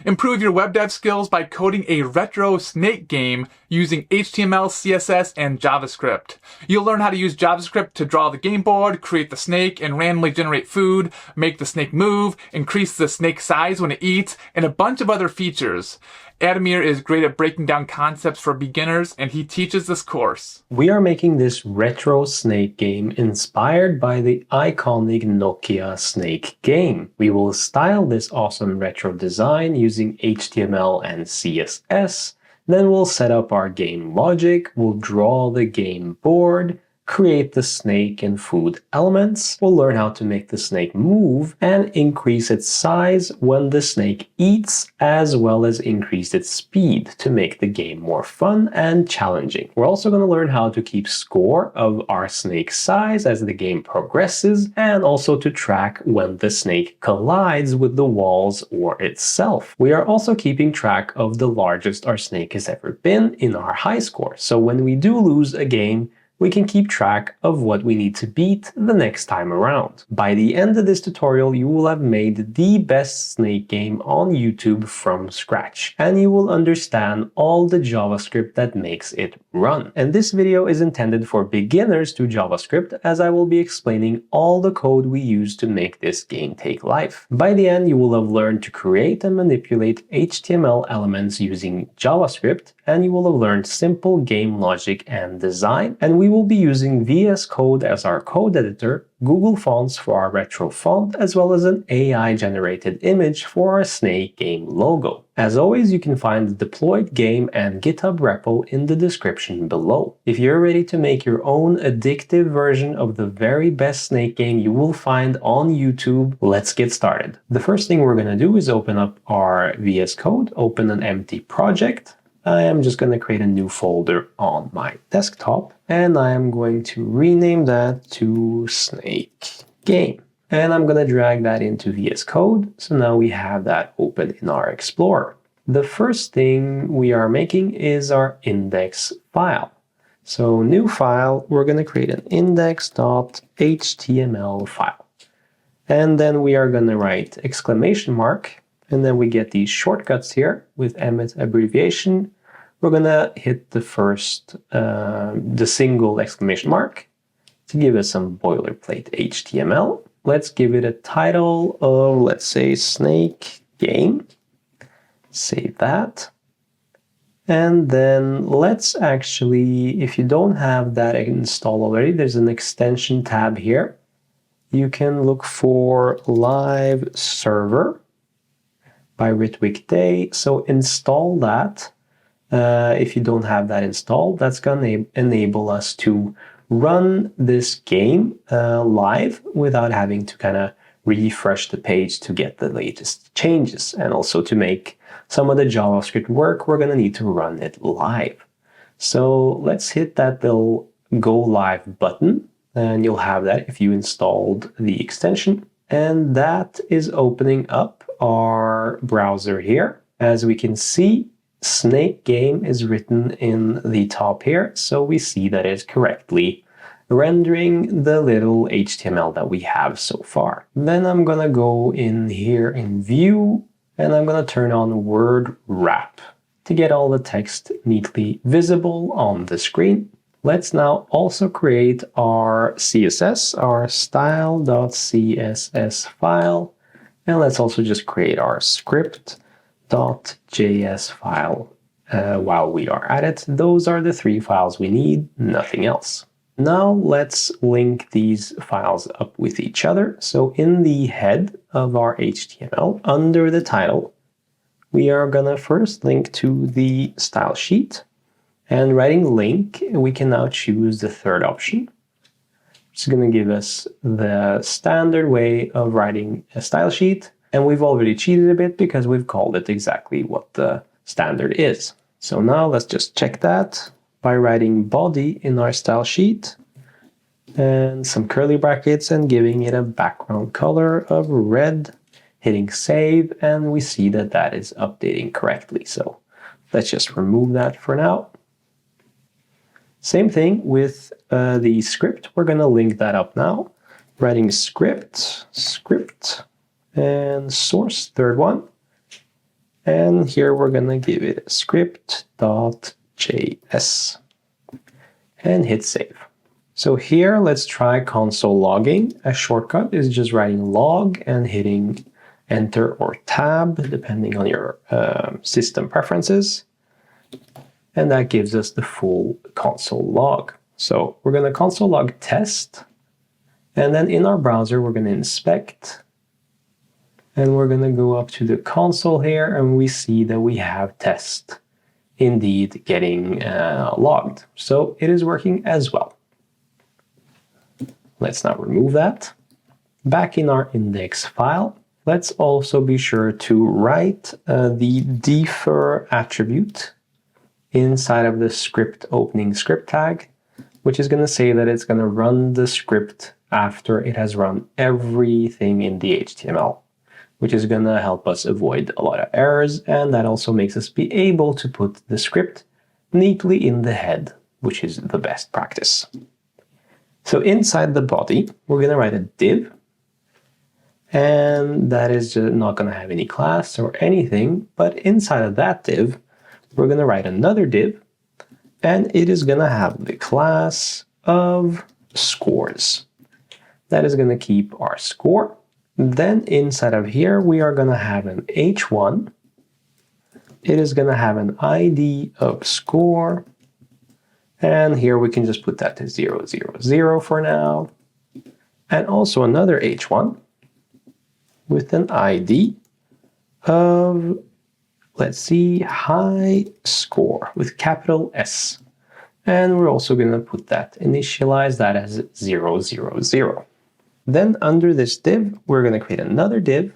Improve your web dev skills by coding a retro Snake game using HTML, CSS, and JavaScript. You'll learn how to use JavaScript to draw the game board, create the snake, and randomly generate food, make the snake move, increase the snake size when it eats, and a bunch of other features. Adamir is great at breaking down concepts for beginners, and he teaches this course. We are making this retro Snake game inspired by the iconic Nokia Snake game. We will style this awesome retro design using HTML and CSS. Then we'll set up our game logic, we'll draw the game board, create the snake and food elements. We'll learn how to make the snake move and increase its size when the snake eats, as well as increase its speed to make the game more fun and challenging. We're also going to learn how to keep score of our snake size as the game progresses, and also to track when the snake collides with the walls or itself. We are also keeping track of the largest our snake has ever been in our high score. So when we do lose a game, we can keep track of what we need to beat the next time around. By the end of this tutorial, you will have made the best snake game on YouTube from scratch, and you will understand all the JavaScript that makes it run. And this video is intended for beginners to JavaScript, as I will be explaining all the code we use to make this game take life. By the end, you will have learned to create and manipulate HTML elements using JavaScript, and you will have learned simple game logic and design, and we will be using VS Code as our code editor, Google Fonts for our retro font, as well as an AI-generated image for our Snake game logo. As always, you can find the deployed game and GitHub repo in the description below. If you're ready to make your own addictive version of the very best Snake game you will find on YouTube, let's get started. The first thing we're going to do is open up our VS Code, open an empty project. I am just going to create a new folder on my desktop, and I am going to rename that to Snake Game. And I'm going to drag that into VS Code, so now we have that open in our Explorer. The first thing we are making is our index file. So new file, we're going to create an index.html file. And then we are going to write exclamation mark, and then we get these shortcuts here with Emmet abbreviation. We're going to hit the first, the single exclamation mark to give us some boilerplate HTML. Let's give it a title of, let's say, Snake Game. Save that. And then let's actually, if you don't have that installed already, there's an extension tab here. You can look for live server by Ritwik Day. So install that. If you don't have that installed, that's going to enable us to run this game live without having to kind of refresh the page to get the latest changes. And also to make some of the JavaScript work, we're going to need to run it live. So let's hit that little Go Live button, and you'll have that if you installed the extension. And that is opening up our browser here. As we can see, Snake Game is written in the top here, so we see that it's correctly rendering the little HTML that we have so far. Then I'm gonna go in here in View, and I'm gonna turn on Word Wrap to get all the text neatly visible on the screen. Let's now also create our CSS, our style.css file, and let's also just create our script.js file while we are at it. Those are the three files we need, nothing else. Now let's link these files up with each other. So in the head of our HTML, under the title, we are gonna first link to the style sheet. And writing link, we can now choose the third option. It's going to give us the standard way of writing a style sheet. And we've already cheated a bit because we've called it exactly what the standard is. So now let's just check that by writing body in our style sheet and some curly brackets and giving it a background color of red, hitting save, and we see that that is updating correctly. So let's just remove that for now. Same thing with the script. We're going to link that up now. Writing script, and source, third one. And here we're going to give it script.js and hit save. So here, let's try console logging. A shortcut is just writing log and hitting enter or tab, depending on your system preferences. And that gives us the full console log. So we're going to console log test. And then in our browser, we're going to inspect. And we're going to go up to the console here, and we see that we have test indeed getting logged. So it is working as well. Let's now remove that. Back in our index file, let's also be sure to write the defer attribute inside of the script opening script tag, which is going to say that it's going to run the script after it has run everything in the HTML, which is going to help us avoid a lot of errors, and that also makes us be able to put the script neatly in the head, which is the best practice. So inside the body, we're going to write a div, and that is just not going to have any class or anything, but inside of that div, we're going to write another div, and it is going to have the class of scores. That is going to keep our score. Then inside of here, we are going to have an h1. It is going to have an ID of score. And here we can just put that to 0, 0, 0 for now. And also another h1 with an ID of, let's see, high score with capital S. And we're also going to put that, initialize that as 0, 0, 0. Then under this div, we're going to create another div,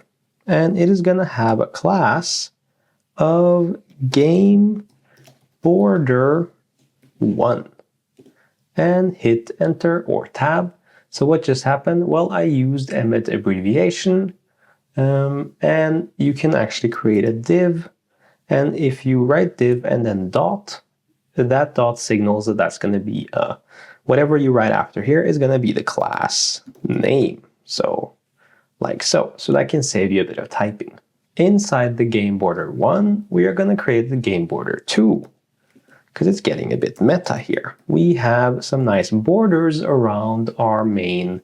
and it is going to have a class of game border 1. And hit enter or tab. So what just happened? Well, I used Emmet abbreviation, and you can actually create a div. And if you write div and then dot, that dot signals that that's going to be whatever you write after here is going to be the class name. So like so. So that can save you a bit of typing. Inside the game border 1, we are going to create the game border 2. Because it's getting a bit meta here. We have some nice borders around our main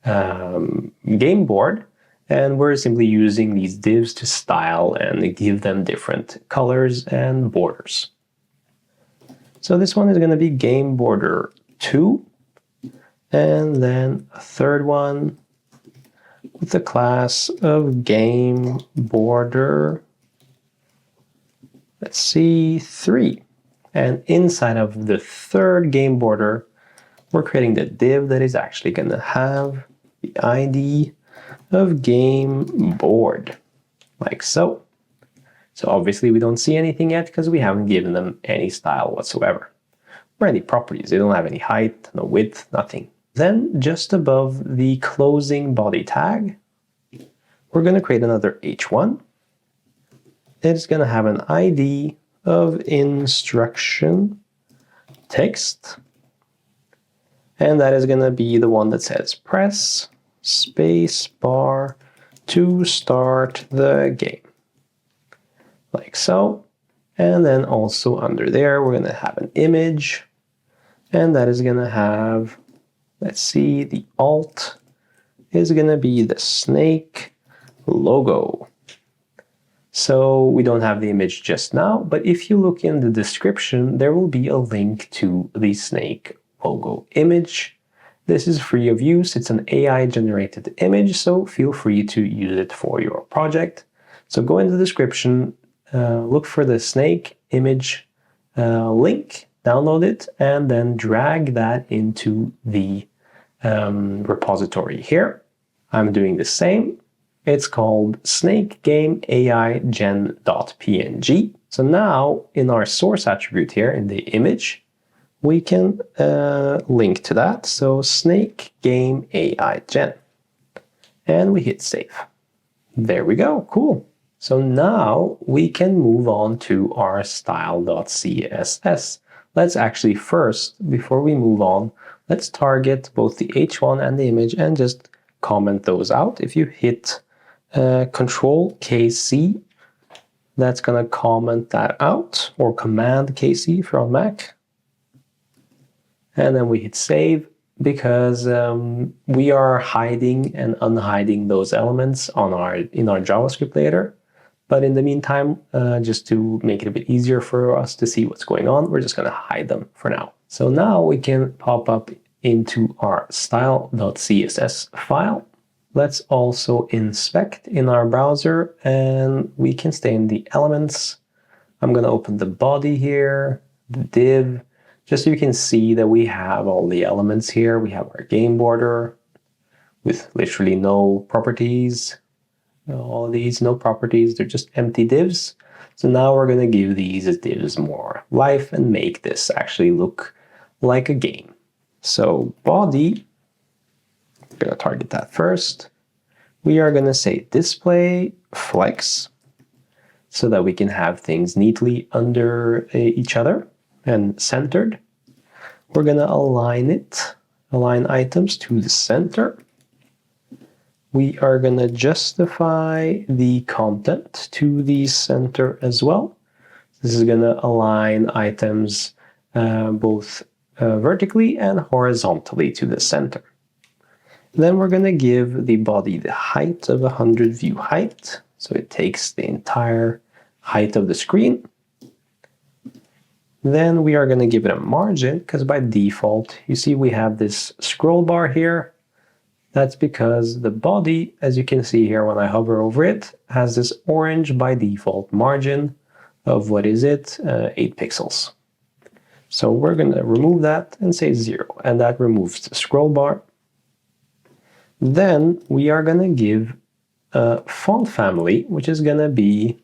game board, and we're simply using these divs to style and give them different colors and borders. So this one is going to be game border 2, and then a third one with the class of game border, let's see, 3. And inside of the third game border, we're creating the div that is actually going to have the ID of game board, like so. So obviously we don't see anything yet because we haven't given them any style whatsoever, or any properties. They don't have any height, no width, nothing. Then just above the closing body tag, we're going to create another h1. It's going to have an ID of instruction text, and that is going to be the one that says press space bar to start the game, like so. And then also under there we're going to have an image, and that is going to have, let's see, the alt is going to be the snake logo. So we don't have the image just now, but if you look in the description, there will be a link to the snake logo image. This is free of use. It's an AI-generated image, so feel free to use it for your project. So go into the description, look for the snake image link, download it, and then drag that into the repository here. I'm doing the same. It's called snakegameaigen.png. So now in our source attribute here in the image, we can link to that. So snakegameaigen. And we hit save. There we go. Cool. So now we can move on to our style.css. Let's actually first, before we move on, let's target both the h1 and the image and just comment those out. If you hit Control KC, That's going to comment that out, or Command KC if you're on Mac. And then we hit save, because we are hiding and unhiding those elements in our JavaScript later. But in the meantime, just to make it a bit easier for us to see what's going on, we're just going to hide them for now. So now we can pop up into our style.css file. Let's also inspect in our browser, and we can stay in the elements. I'm going to open the body here, the div, just so you can see that we have all the elements here. We have our game border with literally no properties. All of these, no properties, they're just empty divs. So now we're going to give these divs more life and make this actually look like a game. So body, I'm going to target that first. We are going to say display flex, so that we can have things neatly under each other and centered. We're going to align items to the center. We are going to justify the content to the center as well. This is going to align items both vertically and horizontally to the center. Then we're going to give the body the height of 100 view height, so it takes the entire height of the screen. Then we are going to give it a margin, because by default, you see we have this scroll bar here. That's because the body, as you can see here when I hover over it, has this orange by default margin of, what is it, 8 pixels. So we're going to remove that and say 0, and that removes the scroll bar. Then we are going to give a font family, which is going to be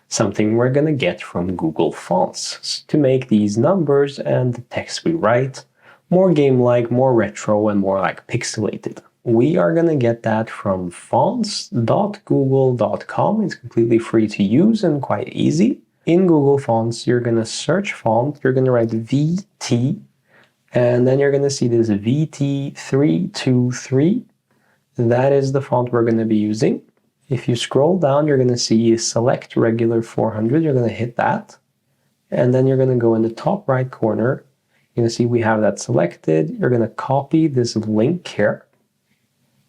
something we're going to get from Google Fonts to make these numbers and the text we write more game-like, more retro, and more like pixelated. We are going to get that from fonts.google.com. It's completely free to use and quite easy. In Google Fonts, you're going to search font, you're going to write VT, and then you're going to see this VT323. That is the font we're going to be using. If you scroll down, you're going to see select regular 400. You're going to hit that. And then you're going to go in the top right corner. You're going to see we have that selected. You're going to copy this link here.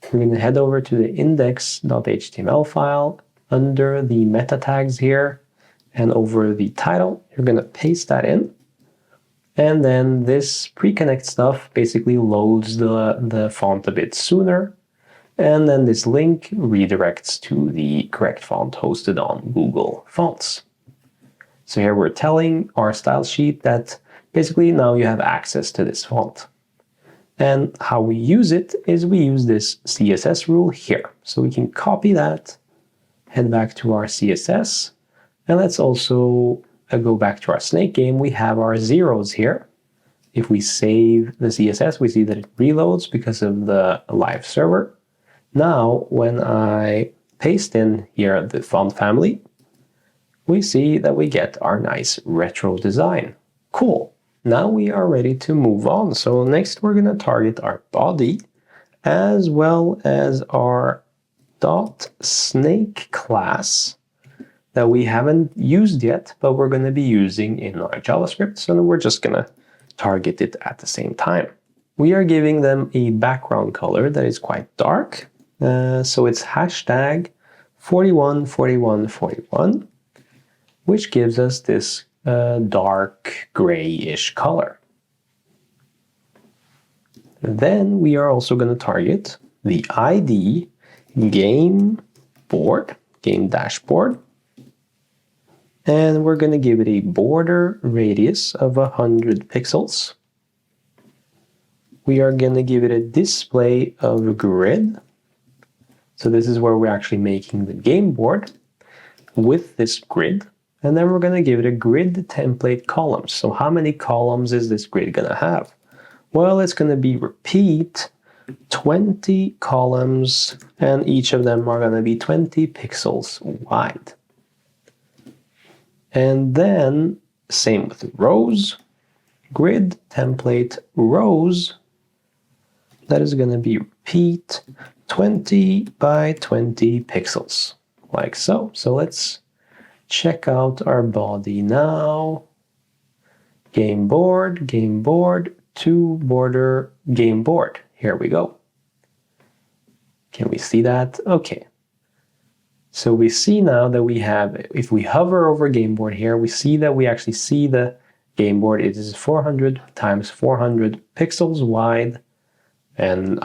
You're going to head over to the index.html file under the meta tags here, and over the title, you're going to paste that in. And then this pre-connect stuff basically loads the font a bit sooner. And then this link redirects to the correct font hosted on Google Fonts. So here we're telling our style sheet that basically now you have access to this font. And how we use it is we use this CSS rule here. So we can copy that, head back to our CSS, and let's also go back to our Snake game. We have our zeros here. If we save the CSS, we see that it reloads because of the live server. Now, when I paste in here the font family, we see that we get our nice retro design. Cool. Now we are ready to move on. So next we're going to target our body as well as our .snake class that we haven't used yet, but we're going to be using in our JavaScript. So we're just going to target it at the same time. We are giving them a background color that is quite dark. So it's hashtag 414141, which gives us this dark grayish color. Then we are also going to target the ID game dashboard, and we're going to give it a border radius of 100 pixels. We are going to give it a display of grid. So this is where we're actually making the game board with this grid. And then we're going to give it a grid template columns. So how many columns is this grid going to have? Well, it's going to be repeat 20 columns, and each of them are going to be 20 pixels wide. And then same with rows, grid template rows. That is going to be repeat 20 by 20 pixels, like so. So let's check out our body now. Game board, to border, game board. Here we go. Can we see that? Okay. So we see now that we have, if we hover over game board here, we see that we actually see the game board. It is 400 times 400 pixels wide and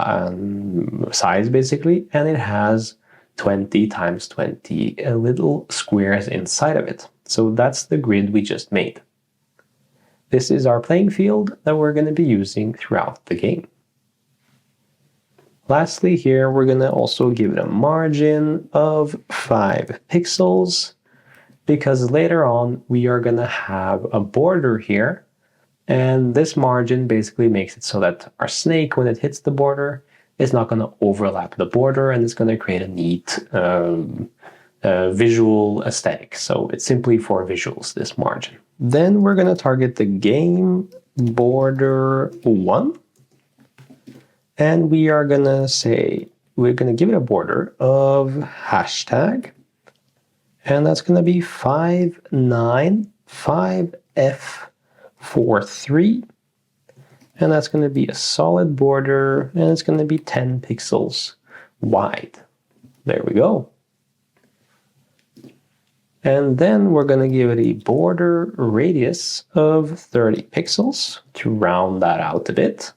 size basically, and it has 20 times 20 little squares inside of it. So that's the grid we just made. This is our playing field that we're going to be using throughout the game. Lastly, here we're going to also give it a margin of 5 pixels because later on we are going to have a border here, and this margin basically makes it so that our snake, when it hits the border, is not going to overlap the border, and it's going to create a neat visual aesthetic. So it's simply for visuals, this margin. Then we're going to target the game border 1. And we are going to say, we're going to give it a border of hashtag. And that's going to be 595F43. And that's going to be a solid border, and it's going to be 10 pixels wide. There we go. And then we're going to give it a border radius of 30 pixels to round that out a bit,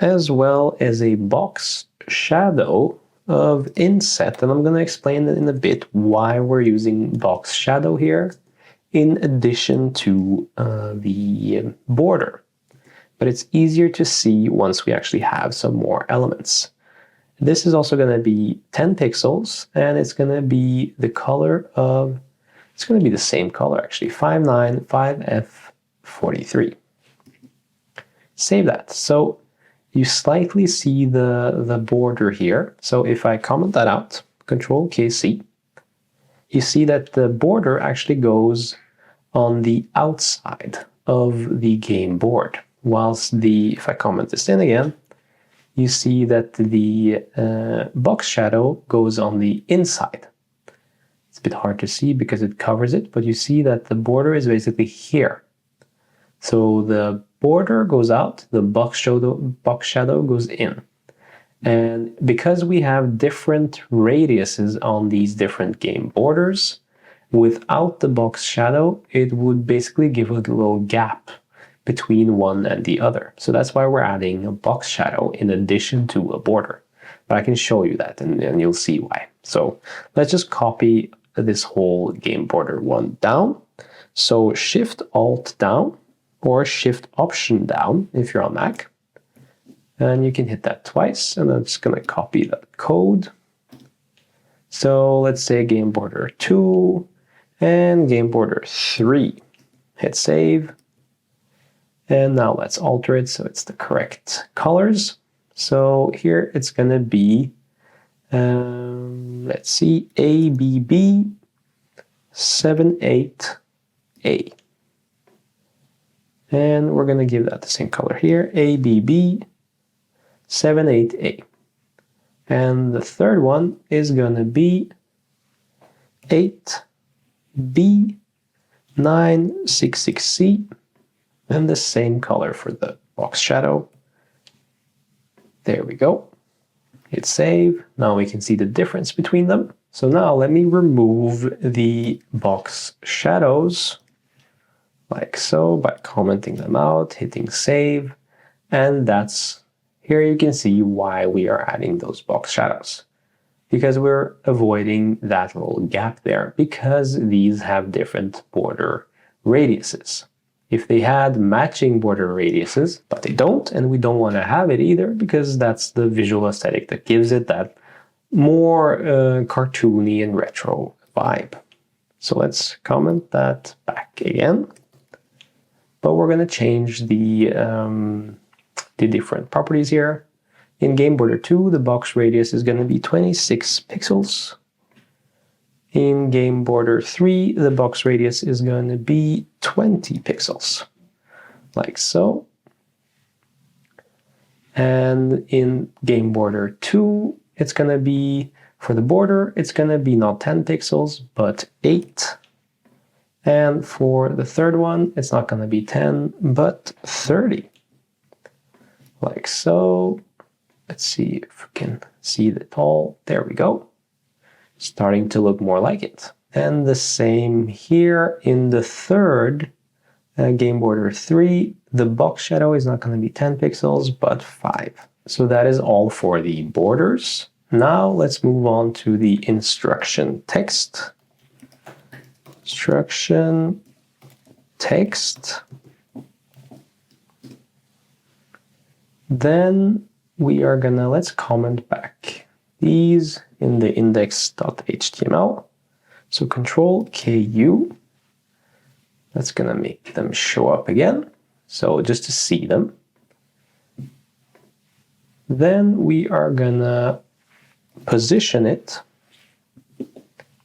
as well as a box shadow of inset. And I'm going to explain in a bit why we're using box shadow here in addition to the border. But it's easier to see once we actually have some more elements. This is also going to be 10 pixels, and it's going to be the color of, it's going to be the same color actually, 595F43. Save that. So you slightly see the border here. So if I comment that out, Control KC, you see that the border actually goes on the outside of the game board, whilst if I comment this in again, you see that the box shadow goes on the inside. It's a bit hard to see because it covers it, but you see that the border is basically here. So the border goes out, the box shadow goes in. And because we have different radiuses on these different game borders, without the box shadow, it would basically give a little gap between one and the other. So that's why we're adding a box shadow in addition to a border. But I can show you that and you'll see why. So let's just copy this whole game border 1 down. So Shift Alt down or Shift Option down if you're on Mac. And you can hit that twice, and I'm just going to copy that code. So let's say game border 2 and game border 3. Hit save. And now let's alter it so it's the correct colors. So here it's going to be, let's see, ABB 78A. And we're going to give that the same color here, ABB 78A. And the third one is going to be 8B966C, and the same color for the box shadow. There we go. Hit save. Now we can see the difference between them. So now let me remove the box shadows like so by commenting them out, hitting save, and that's here you can see why we are adding those box shadows. Because we're avoiding that little gap there, because these have different border radiuses. If they had matching border radiuses, but they don't, and we don't want to have it either, because that's the visual aesthetic that gives it that more cartoony and retro vibe. So let's comment that back again. But we're going to change the different properties here. In game border 2, the box radius is going to be 26 pixels. In game border 3, the box radius is going to be 20 pixels, like so. And in game border 2, it's going to be For the border, it's going to be not 10 pixels, but 8. And for the third one, it's not going to be 10, but 30. Like so. Let's see if we can see it all. There we go. Starting to look more like it. And the same here in the third game border 3. The box shadow is not going to be 10 pixels, but 5. So that is all for the borders. Now let's move on to the instruction text. Instruction text. Then we are gonna, let's comment back these in the index.html. So Control KU. That's gonna make them show up again. So just to see them. Then we are gonna position it.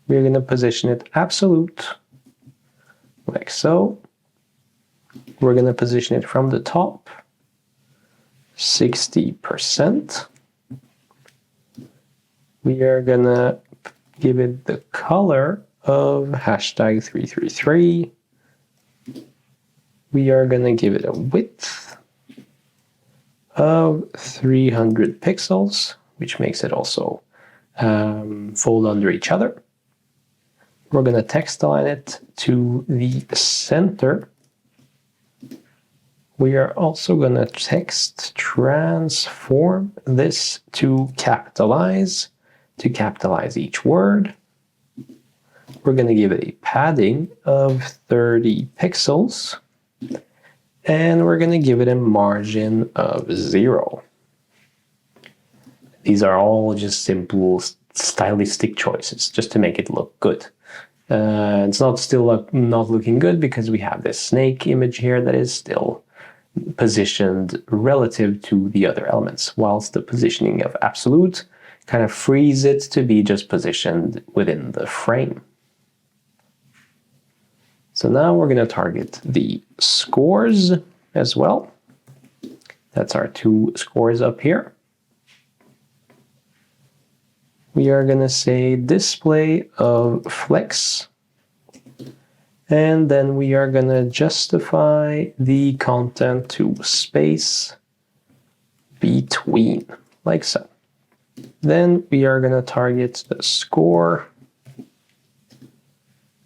We're gonna position it absolute, like so. We're gonna position it from the top, 60%. We are gonna give it the color of hashtag 333. We are gonna give it a width of 300 pixels, which makes it also fold under each other. We're going to text align it to the center. We are also going to text transform this to capitalize each word. We're going to give it a padding of 30 pixels. And we're going to give it a margin of 0. These are all just simple stylistic choices, just to make it look good. It's still not looking good because we have this snake image here that is still positioned relative to the other elements, whilst the positioning of absolute kind of frees it to be just positioned within the frame. So now we're going to target the scores as well. That's our 2 scores up here. We are going to say display of flex. And then we are going to justify the content to space between, like so. Then we are going to target the score.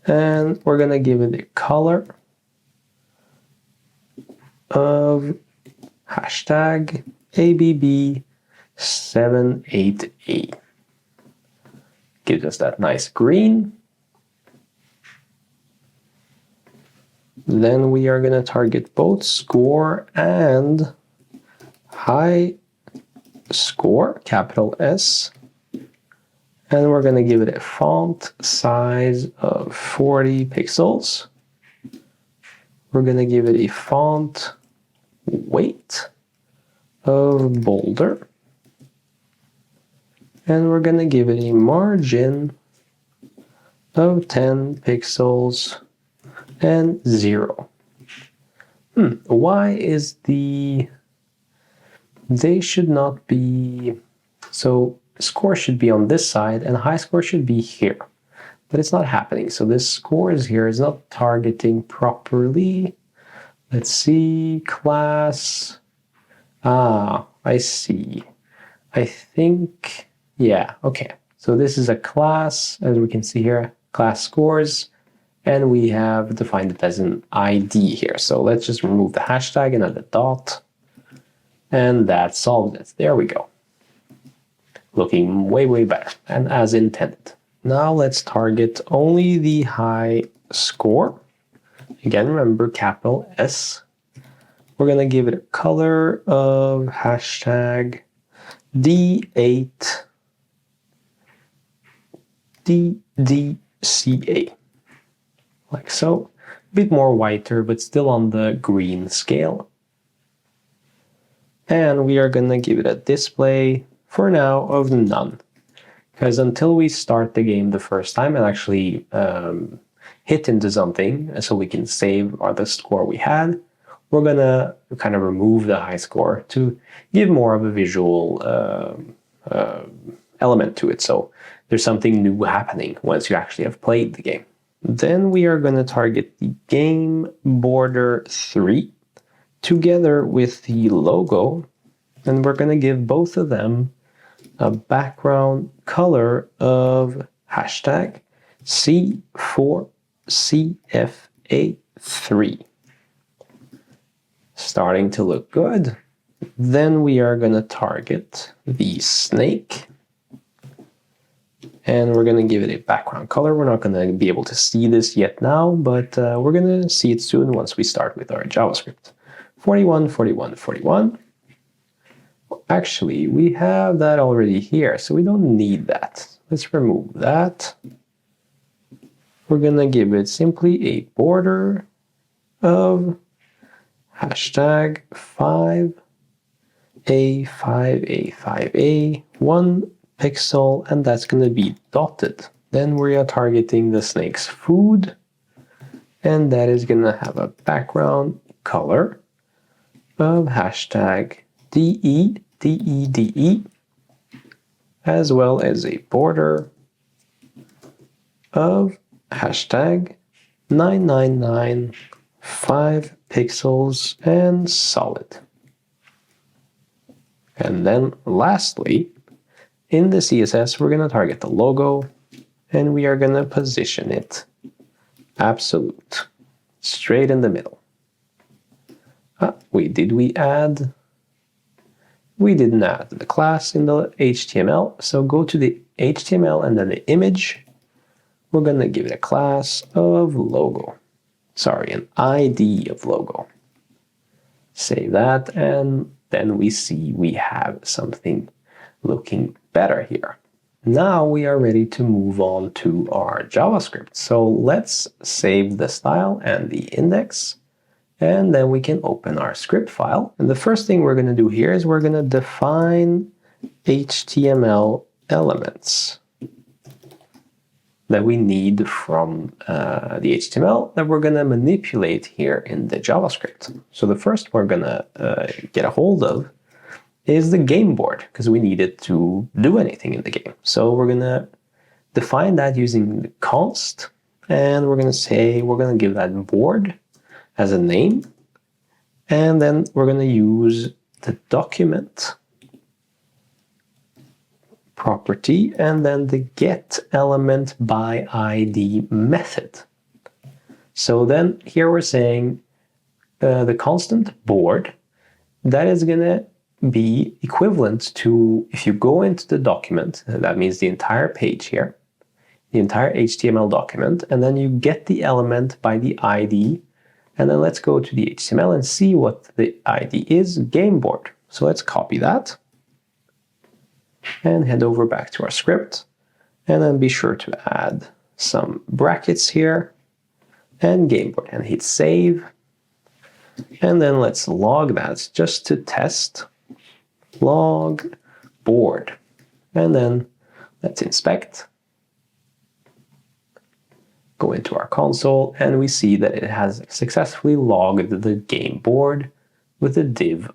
And we're going to give it a color of hashtag ABB788. Gives us that nice green. Then we are going to target both score and high score, capital S. And we're going to give it a font size of 40 pixels. We're going to give it a font weight of bolder. And we're going to give it a margin of 10 pixels and 0. Why is they should not be, so score should be on this side and high score should be here, but it's not happening. So this scores here is not targeting properly. Let's see, class. I see. I think, yeah, okay. So this is a class, as we can see here, class scores, and we have defined it as an ID here. So let's just remove the hashtag and add the dot, and that solved it. There we go. Looking way, way better, and as intended. Now let's target only the high score. Again, remember capital S. We're going to give it a color of hashtag D8 DDCA. Like so. A bit more whiter, but still on the green scale. And we are going to give it a display, for now, of none. Because until we start the game the first time and actually hit into something, so we can save the score we had, we're going to kind of remove the high score to give more of a visual element to it. So there's something new happening once you actually have played the game. Then we are going to target the game border 3 together with the logo, and we're going to give both of them a background color of hashtag C4CFA3. Starting to look good. Then we are going to target the snake, and we're going to give it a background color. We're not going to be able to see this yet now, but we're going to see it soon once we start with our JavaScript. 41, 41, 41. Actually, we have that already here, so we don't need that. Let's remove that. We're going to give it simply a border of hashtag 5A5A5A 1 pixel, and that's going to be dotted. Then we are targeting the snake's food, and that is going to have a background color of hashtag DE, as well as a border of hashtag 999 5 pixels and solid. And then lastly, in the CSS, we're going to target the logo, and we are going to position it absolute, straight in the middle. We didn't add the class in the HTML, so go to the HTML and then the image. We're going to give it a class of logo. Sorry, an ID of logo. Save that, and then we see we have something looking better here. Now we are ready to move on to our JavaScript. So let's save the style and the index, and then we can open our script file. And the first thing we're going to do here is we're going to define HTML elements that we need from the HTML that we're going to manipulate here in the JavaScript. So the first we're going to get a hold of is the game board, because we need it to do anything in the game. So we're going to define that using the const, and we're going to say we're going to give that board as a name, and then we're going to use the document property and then the get element by ID method. So then here we're saying the constant board, that is going to be equivalent to, if you go into the document, that means the entire page here, the entire HTML document, and then you get the element by the ID, and then let's go to the HTML and see what the ID is, game board. So let's copy that and head over back to our script, and then be sure to add some brackets here and game board and hit save. And then let's log that just to test. Log board, and then let's inspect, go into our console, and we see that it has successfully logged the game board with a div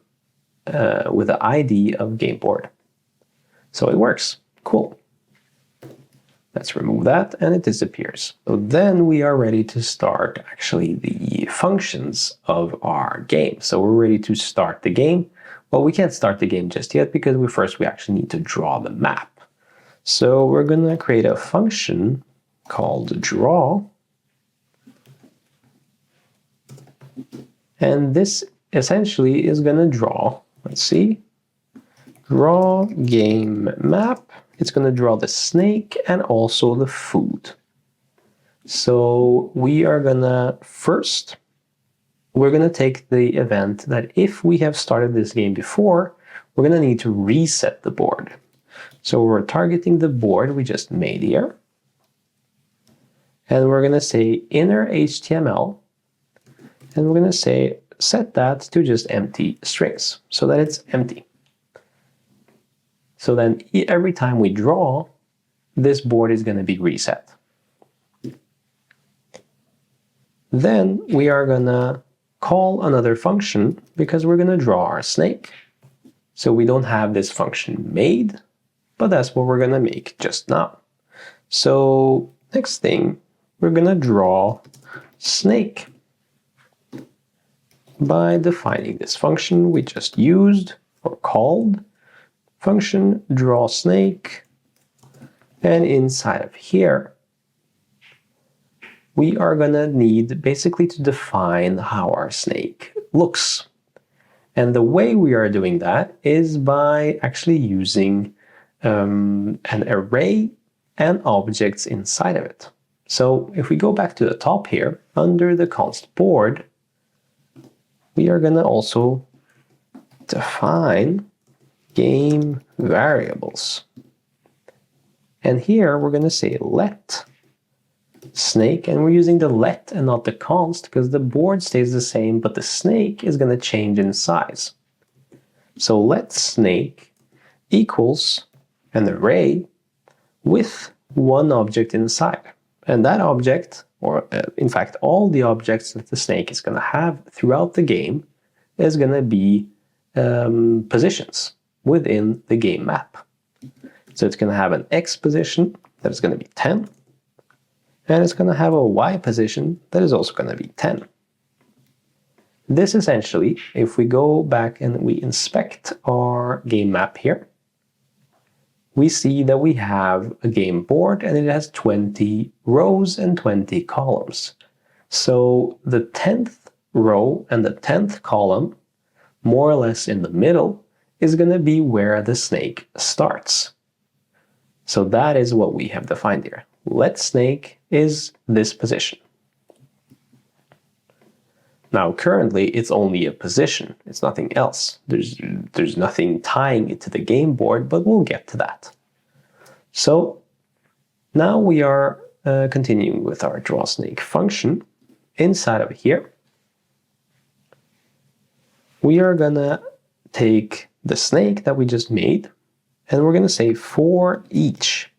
with the ID of game board. So it works. Cool. Let's remove that, and it disappears. So then we are ready to start actually the functions of our game. So we're ready to start the game. Well, we can't start the game just yet because we actually need to draw the map. So we're going to create a function called draw. And this essentially is going to draw, let's see, draw game map. It's going to draw the snake and also the food. So we are going to first, we're going to take the event that if we have started this game before, we're going to need to reset the board. So we're targeting the board we just made here. And we're going to say inner HTML, and we're going to say set that to just empty strings so that it's empty. So then every time we draw, this board is going to be reset. Then we are going to call another function because we're going to draw our snake. So we don't have this function made, but that's what we're going to make just now. So next thing, we're going to draw snake by defining this function we just used or called, function draw snake, and inside of here we are going to need basically to define how our snake looks. And the way we are doing that is by actually using an array and objects inside of it. So if we go back to the top here, under the const board, we are going to also define game variables. And here we're going to say let snake, and we're using the let and not the const because the board stays the same, but the snake is going to change in size. So let snake equals an array with one object inside. And that object, or in fact all the objects that the snake is going to have throughout the game, is going to be positions within the game map. So it's going to have an X position that is going to be 10, and it's going to have a Y position that is also going to be 10. This essentially, if we go back and we inspect our game map here, we see that we have a game board and it has 20 rows and 20 columns. So the 10th row and the 10th column, more or less in the middle, is going to be where the snake starts. So that is what we have defined here. Let snake is this position. Now currently it's only a position, it's nothing else. There's nothing tying it to the game board, but we'll get to that. So now we are continuing with our draw snake function. Inside of here, we are gonna take the snake that we just made, and we're gonna say for each,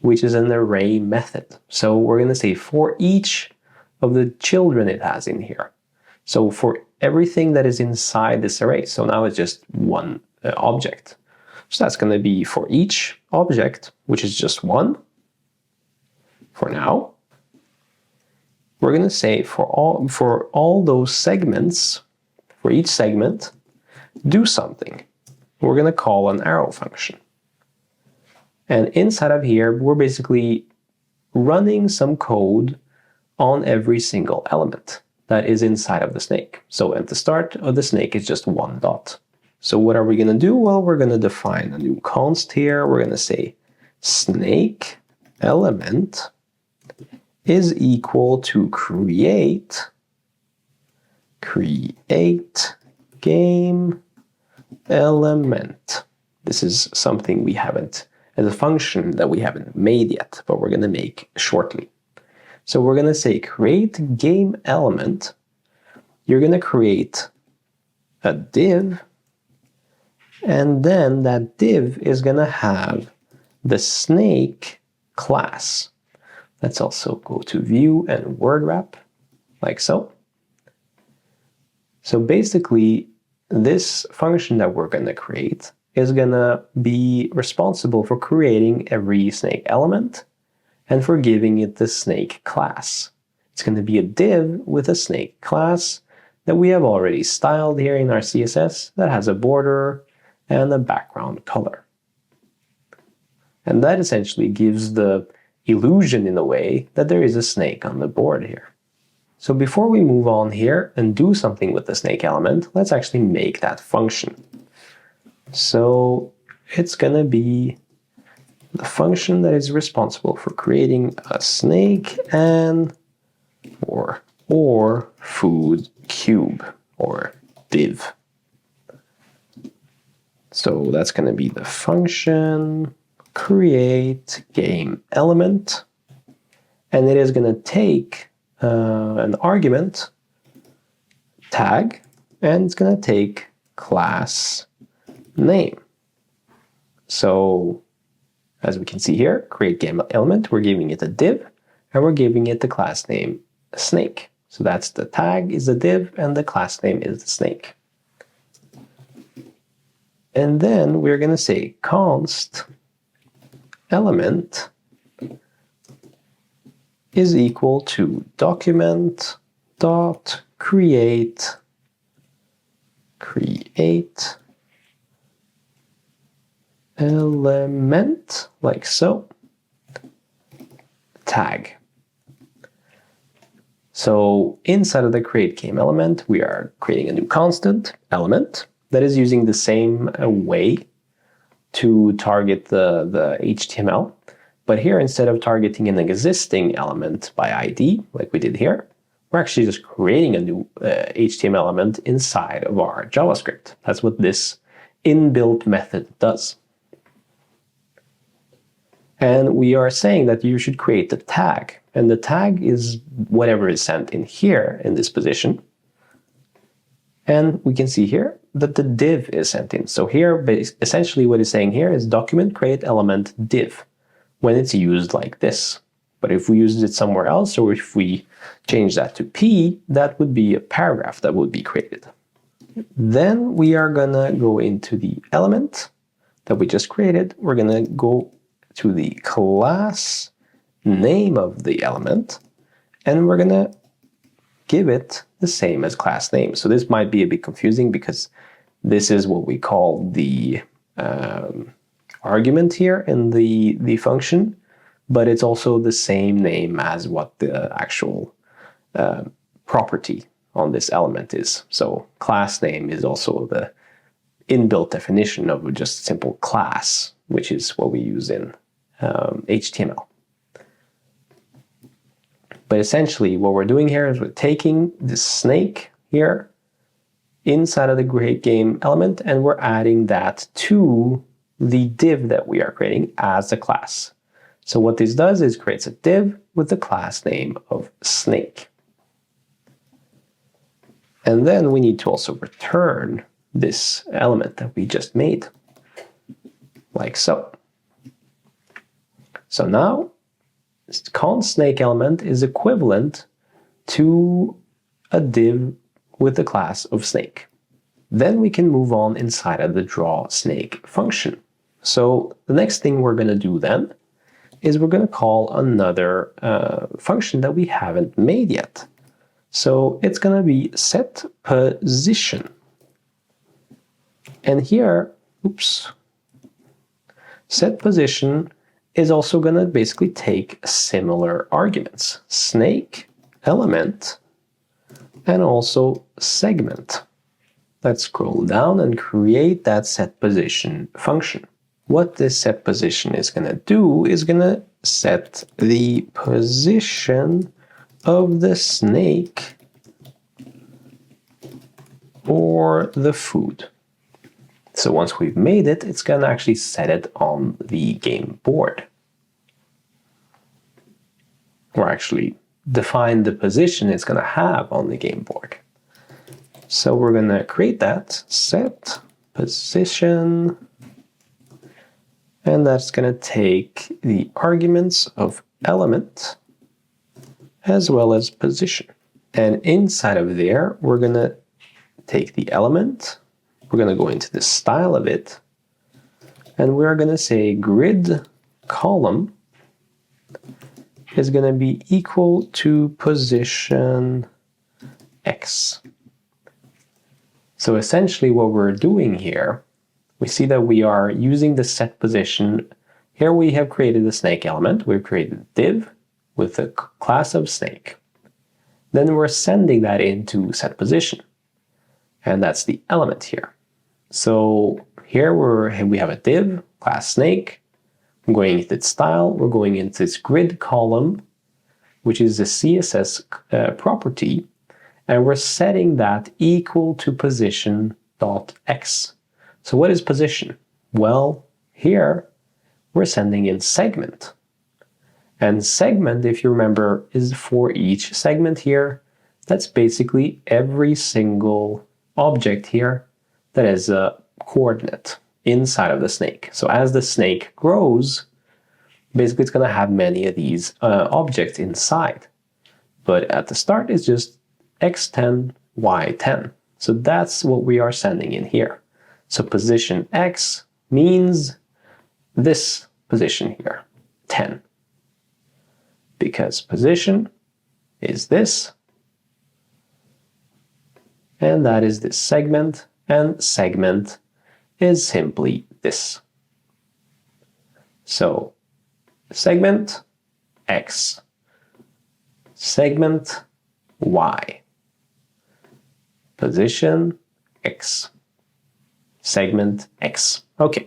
which is an array method. So we're gonna say for each of the children it has in here. So for everything that is inside this array, so now it's just one object. So that's going to be for each object, which is just one for now. We're going to say for all those segments, for each segment, do something. We're going to call an arrow function. And inside of here, we're basically running some code on every single element that is inside of the snake. So at the start of the snake, it's just one dot. So what are we going to do? Well, we're going to define a new const here. We're going to say snake element is equal to create game element. This is something we haven't, as a function that we haven't made yet, but we're going to make shortly. So we're going to say create game element. You're going to create a div, and then that div is going to have the snake class. Let's also go to view and word wrap, like so. So basically, this function that we're going to create is going to be responsible for creating every snake element and for giving it the snake class. It's going to be a div with a snake class that we have already styled here in our CSS that has a border and a background color. And that essentially gives the illusion in a way that there is a snake on the board here. So before we move on here and do something with the snake element, let's actually make that function. So it's going to be the function that is responsible for creating a snake and or food cube or div. So that's going to be the function create game element, and it is going to take an argument tag, and it's going to take class name. So as we can see here, create game element, we're giving it a div, and we're giving it the class name snake. So that's the tag is the div, and the class name is the snake. And then we're going to say const element is equal to document dot create element, like so, tag. So inside of the create game element, we are creating a new constant element that is using the same way to target the HTML. But here, instead of targeting an existing element by ID, like we did here, we're actually just creating a new HTML element inside of our JavaScript. That's what this inbuilt method does. And we are saying that you should create the tag. And the tag is whatever is sent in here in this position. And we can see here that the div is sent in. So here, essentially what it's saying here is document create element div when it's used like this. But if we used it somewhere else, or if we change that to P, that would be a paragraph that would be created. Then we are gonna go into the element that we just created. We're gonna go to the class name of the element, and we're gonna give it the same as class name. So this might be a bit confusing because this is what we call the argument here in the function, but it's also the same name as what the actual property on this element is. So class name is also the inbuilt definition of just simple class, which is what we use in HTML. But essentially what we're doing here is we're taking this snake here inside of the create game element, and we're adding that to the div that we are creating as a class. So what this does is creates a div with the class name of snake. And then we need to also return this element that we just made, like so. So now, const snake element is equivalent to a div with the class of snake. Then we can move on inside of the draw snake function. So the next thing we're going to do then is we're going to call another function that we haven't made yet. So it's going to be set position. And here, set position is also going to basically take similar arguments, snake, element, and also segment. Let's scroll down and create that set position function. What this set position is going to do is going to set the position of the snake or the food. So once we've made it, it's going to actually set it on the game board. Or actually define the position it's going to have on the game board. So we're going to create that, set position, and that's going to take the arguments of element as well as position. And inside of there, we're going to take the element, we're going to go into the style of it, and we're going to say grid column is going to be equal to position X. So essentially what we're doing here, we see that we are using the set position. Here we have created the snake element. We've created a div with the class of snake. Then we're sending that into set position. And that's the element here. So here we have a div, class snake. I'm going into its style. We're going into this grid column, which is a CSS property. And we're setting that equal to position.x. So what is position? Well, here we're sending in segment. And segment, if you remember, is for each segment here. That's basically every single object here that is a coordinate inside of the snake. So as the snake grows, basically it's going to have many of these objects inside. But at the start, it's just x10, y10. So that's what we are sending in here. So position x means this position here, 10. because position is this, and that is this segment, and segment is simply this. So segment X, segment Y, position X, segment X. Okay,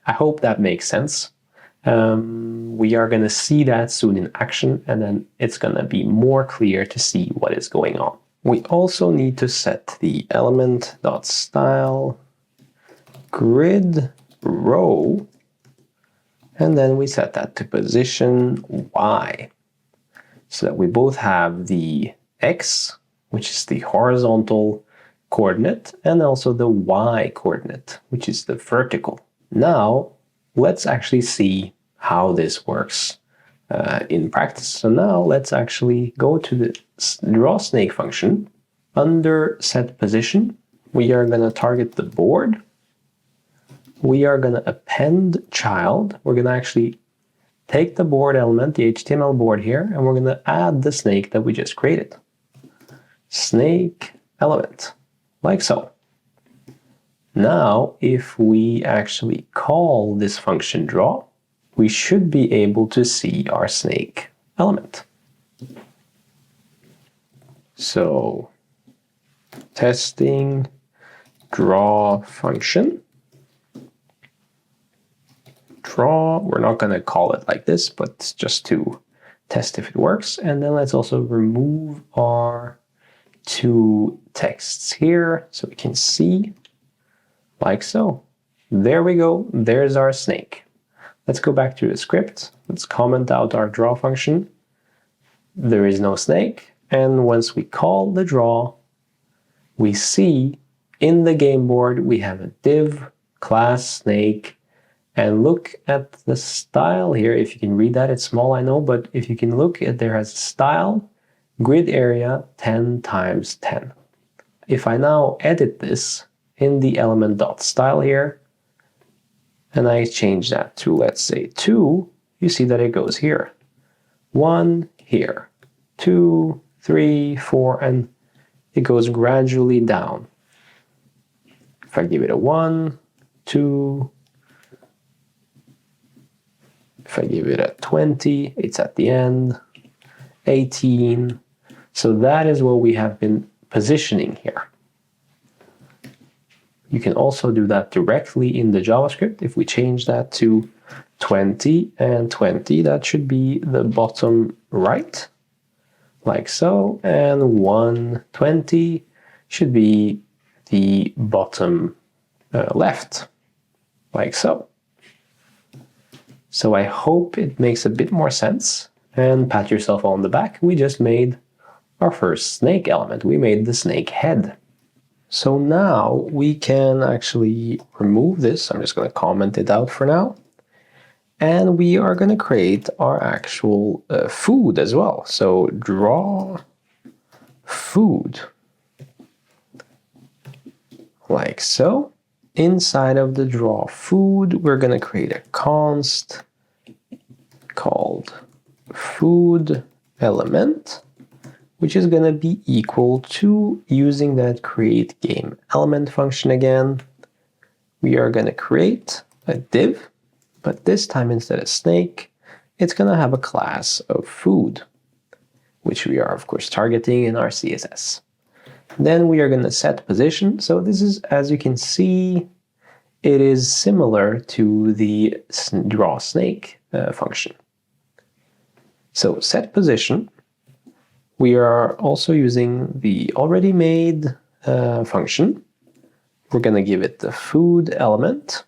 I hope that makes sense. We are going to see that soon in action, and then it's going to be more clear to see what is going on. We also need to set the element.style grid row, and then we set that to position Y, so that we both have the X, which is the horizontal coordinate, and also the Y coordinate, which is the vertical. Now, let's actually see how this works in practice. So now let's actually go to the drawSnake function. Under set position, we are going to target the board. We are going to append child. We're going to actually take the board element, the HTML board here, and we're going to add the snake that we just created. Snake element, like so. Now, if we actually call this function draw, we should be able to see our snake element. So, testing draw function. Draw, we're not going to call it like this, but just to test if it works. And then let's also remove our two texts here so we can see, like so. There we go, there's our snake. Let's go back to the script. Let's comment out our draw function. There is no snake. And once we call the draw, we see in the game board we have a div class snake. And look at the style here. If you can read that, it's small, I know, but if you can look at, there has style, grid area 10 times 10. If I now edit this in the element.style here, and I change that to, let's say, 2, you see that it goes here. 1 here, 2, 3, 4, and it goes gradually down. If I give it a 1, 2, if I give it a 20, it's at the end, 18. So that is what we have been positioning here. You can also do that directly in the JavaScript. If we change that to 20 and 20, that should be the bottom right, like so, and 120 should be the bottom left, like so. So I hope it makes a bit more sense, and pat yourself on the back. We just made our first snake element. We made the snake head. So now we can actually remove this. I'm just going to comment it out for now. And we are going to create our actual food as well. So draw food, like so. Inside of the draw food, we're going to create a const called food element, which is going to be equal to, using that create game element function again, we are going to create a div, but this time instead of snake, it's going to have a class of food, which we are of course targeting in our CSS. Then we are going to set position. So this is, as you can see, it is similar to the draw snake function. So set position, we are also using the already made function. We're going to give it the food element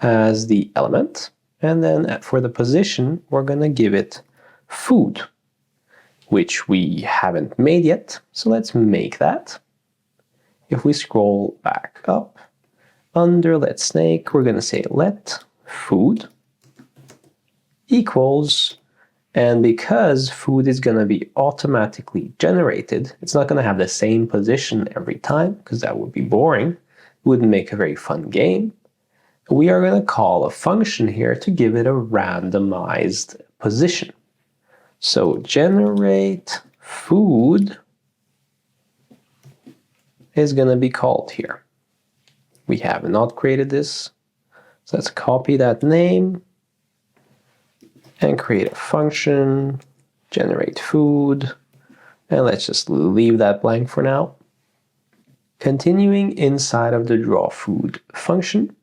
as the element. And then for the position, we're going to give it food, which we haven't made yet. So let's make that. If we scroll back up, under let snake, we're going to say let food equals, and because food is going to be automatically generated, it's not going to have the same position every time, because that would be boring. It wouldn't make a very fun game. We are going to call a function here to give it a randomized position. So generate food is going to be called here. We have not created this. So let's copy that name and create a function, generate food, and let's just leave that blank for now. Continuing inside of the draw food function,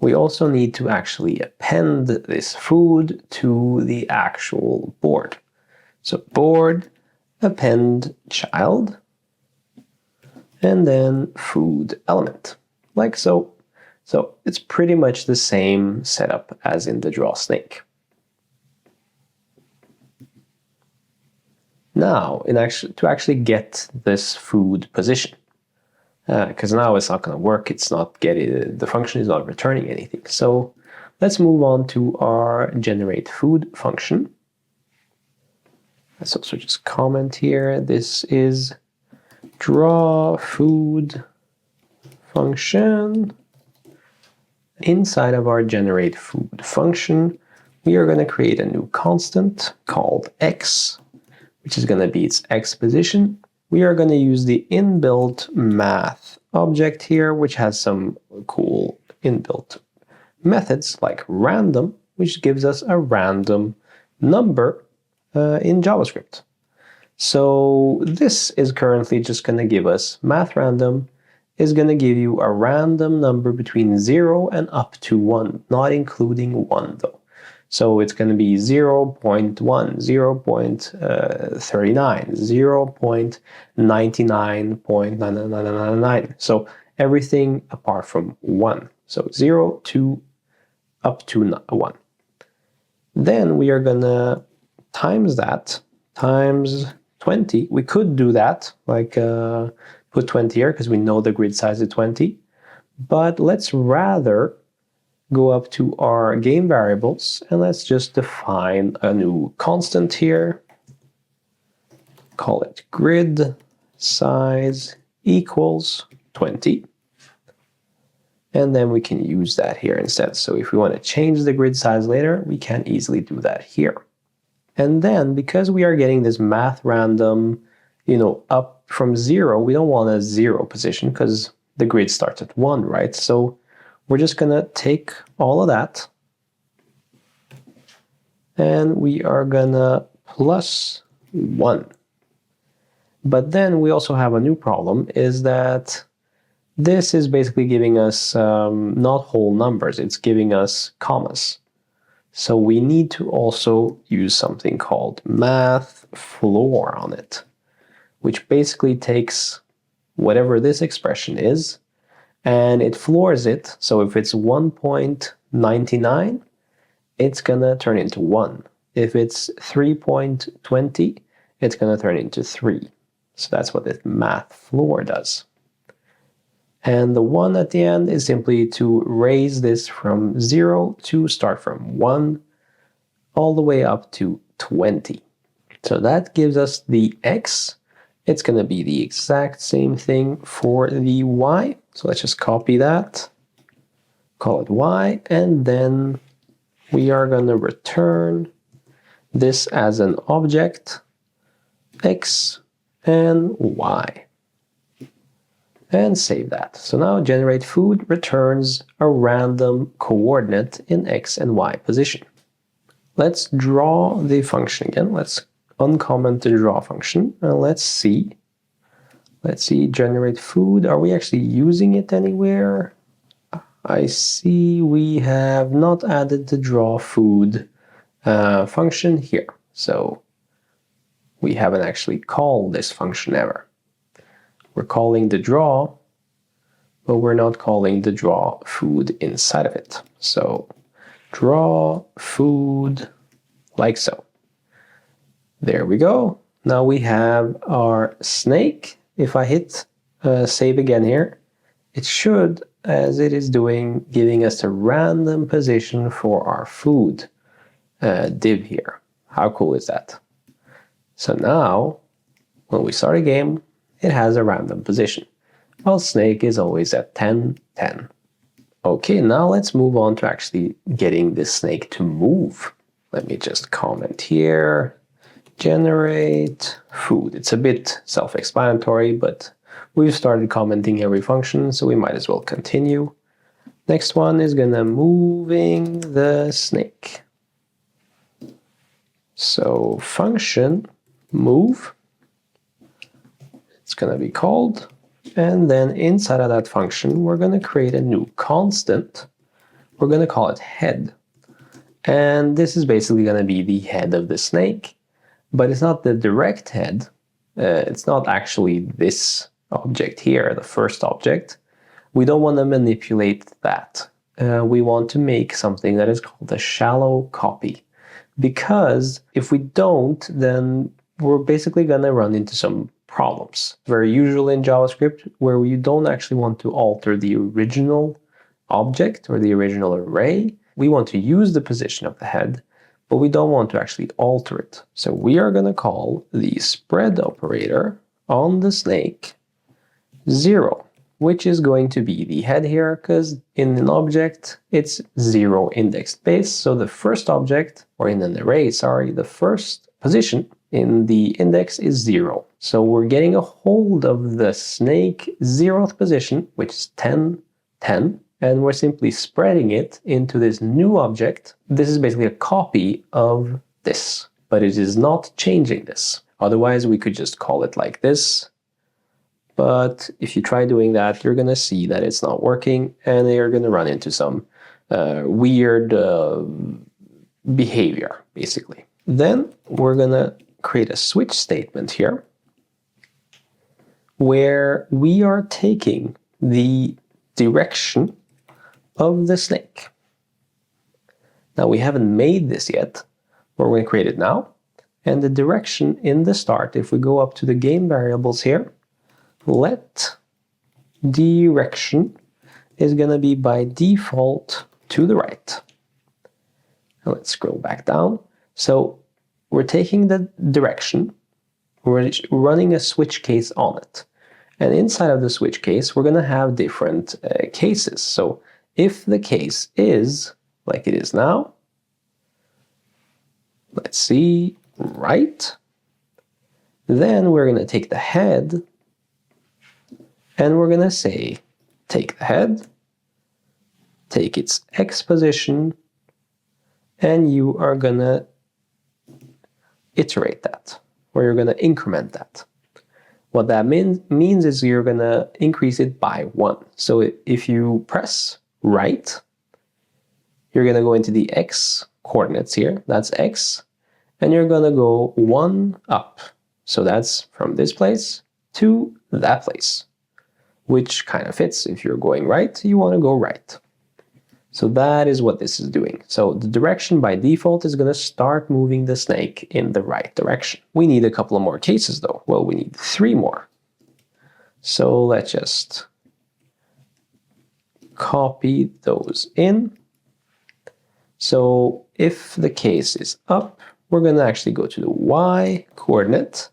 we also need to actually append this food to the actual board. So board, append child, and then food element, like so. So it's pretty much the same setup as in the draw snake. Now, to actually get this food position, because now it's not going to work, the function is not returning anything. So let's move on to our generate food function. Let's also just comment here. This is draw food function. Inside of our generate food function, we are going to create a new constant called x, which is going to be its x position. We are going to use the inbuilt math object here, which has some cool inbuilt methods like random, which gives us a random number in JavaScript. So this is currently just going to give us math random is going to give you a random number between 0 and up to 1, not including 1 though. So it's going to be 0.1, 0.39, 0.99.9999. So everything apart from 1. So 0 to up to 1. Then we are going to times that, times 20. We could do that, like put 20 here, because we know the grid size is 20. But let's rather go up to our game variables, and let's just define a new constant here. Call it grid size equals 20. And then we can use that here instead. So if we want to change the grid size later, we can easily do that here. And then, because we are getting this math random, up from 0, we don't want a 0 position because the grid starts at 1, right? So we're just going to take all of that, and we are going to plus 1. But then we also have a new problem, is that this is basically giving us not whole numbers, it's giving us commas. So we need to also use something called math floor on it, which basically takes whatever this expression is, and it floors it. So if it's 1.99, it's going to turn into 1. If it's 3.20, it's going to turn into 3. So that's what this math floor does. And the 1 at the end is simply to raise this from 0 to start from 1 all the way up to 20. So that gives us the x. It's going to be the exact same thing for the y. So let's just copy that, call it y, and then we are going to return this as an object, x and y, and save that. So now generate food returns a random coordinate in x and y position. Let's draw the function again. Let's uncomment the draw function, and let's see. Let's see, generate food. Are we actually using it anywhere? I see we have not added the draw food function here. So we haven't actually called this function ever. We're calling the draw, but we're not calling the draw food inside of it. So draw food like so. There we go. Now we have our snake. If I hit save again here, it should, as it is doing, giving us a random position for our food div here. How cool is that? So now, when we start a game, it has a random position, while snake is always at 10, 10. Okay, now let's move on to actually getting this snake to move. Let me just comment here, generate food. It's a bit self-explanatory, but we've started commenting every function, so we might as well continue. Next one is gonna moving the snake. So function move, it's gonna be called, and then inside of that function, we're gonna create a new constant. We're gonna call it head. And this is basically gonna be the head of the snake, but it's not the direct head. It's not actually this object here, the first object. We don't want to manipulate that. We want to make something that is called a shallow copy. Because if we don't, then we're basically going to run into some problems. Very usual in JavaScript, where you don't actually want to alter the original object or the original array. We want to use the position of the head, but we don't want to actually alter it. So we are going to call the spread operator on the snake 0, which is going to be the head here, because in an object, it's 0 index space. So the first object, or in an array, sorry, the first position in the index is 0. So we're getting a hold of the snake 0th position, which is 10, 10, and we're simply spreading it into this new object. This is basically a copy of this, but it is not changing this. Otherwise, we could just call it like this. But if you try doing that, you're going to see that it's not working, and you're going to run into some weird behavior, basically. Then we're going to create a switch statement here, where we are taking the direction of the snake. Now we haven't made this yet, but we're going to create it now. And the direction in the start, if we go up to the game variables here, let direction is going to be by default to the right. Now let's scroll back down. So we're taking the direction, we're running a switch case on it. And inside of the switch case, we're going to have different cases. So if the case is like it is now, let's see, right, then we're going to take the head and we're going to say, take the head, take its X position, and you are going to iterate that, or you're going to increment that. What that means is you're going to increase it by 1. So if you press right, you're going to go into the X coordinates here, that's X, and you're going to go 1 up. So that's from this place to that place, which kind of fits. If you're going right, you want to go right. So that is what this is doing. So the direction by default is going to start moving the snake in the right direction. We need a couple of more cases though. Well, we need 3 more. So let's just copy those in. So if the case is up, we're going to actually go to the Y coordinate,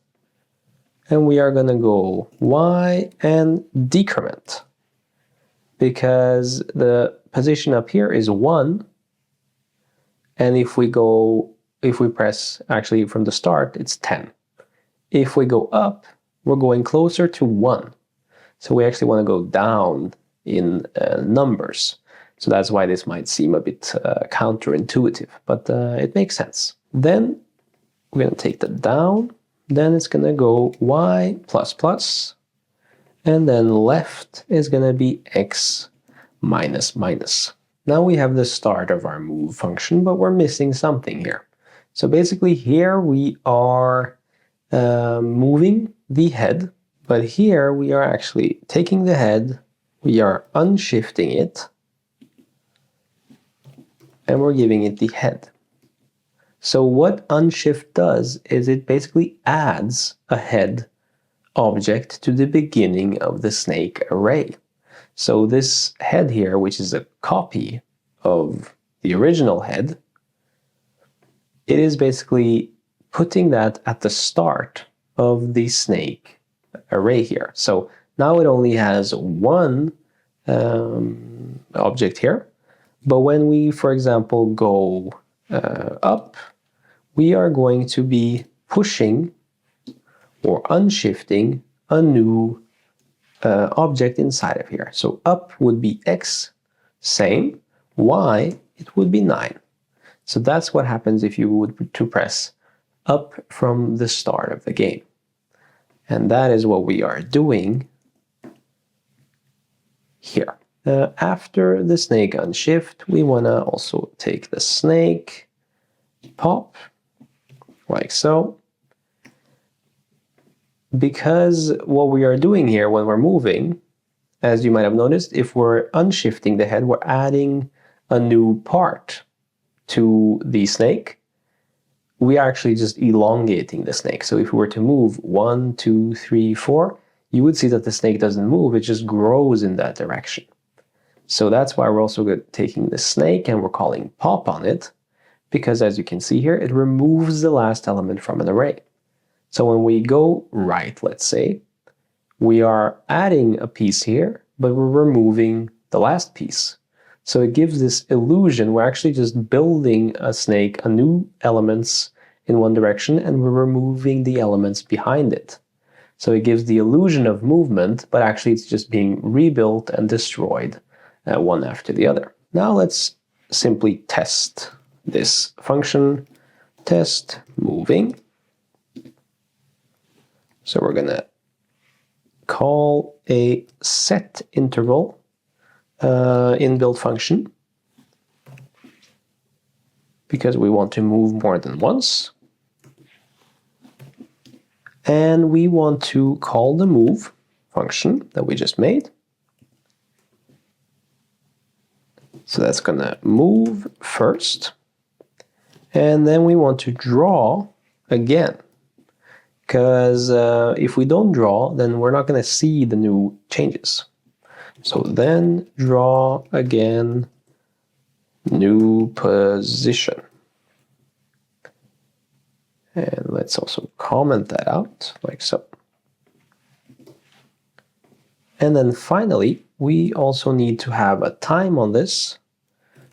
and we are going to go Y and decrement, because the position up here is 1, and if we press actually from the start, it's 10. If we go up, we're going closer to 1. So we actually want to go down in numbers. So that's why this might seem a bit counterintuitive, but it makes sense. Then we're going to take that down. Then it's going to go Y++, and then left is going to be X minus minus. Now we have the start of our move function, but we're missing something here. So basically here we are moving the head, but here we are actually taking the head, we are unshifting it, and we're giving it the head. So what unshift does is it basically adds a head object to the beginning of the snake array. So this head here, which is a copy of the original head, it is basically putting that at the start of the snake array here. So now it only has 1 object here, but when we, for example, go up, we are going to be pushing or unshifting a new object inside of here. So up would be X, same. Y, it would be 9. So that's what happens if you would to press up from the start of the game. And that is what we are doing here. After the snake unshift, we want to also take the snake pop, like so. Because what we are doing here when we're moving, as you might have noticed, if we're unshifting the head, we're adding a new part to the snake. We are actually just elongating the snake. So if we were to move 1, 2, 3, 4, you would see that the snake doesn't move, it just grows in that direction. So that's why we're also taking the snake and we're calling pop on it, because as you can see here, it removes the last element from an array. So when we go right, let's say, we are adding a piece here, but we're removing the last piece. So it gives this illusion, we're actually just building a snake, a new elements in one direction, and we're removing the elements behind it. So it gives the illusion of movement, but actually it's just being rebuilt and destroyed one after the other. Now let's simply test this function, test moving. So we're gonna call a set interval inbuilt function because we want to move more than once. And we want to call the move function that we just made. So that's gonna move first. And then we want to draw again. Because if we don't draw, then we're not going to see the new changes. So then draw again, new position. And let's also comment that out, like so. And then finally, we also need to have a time on this.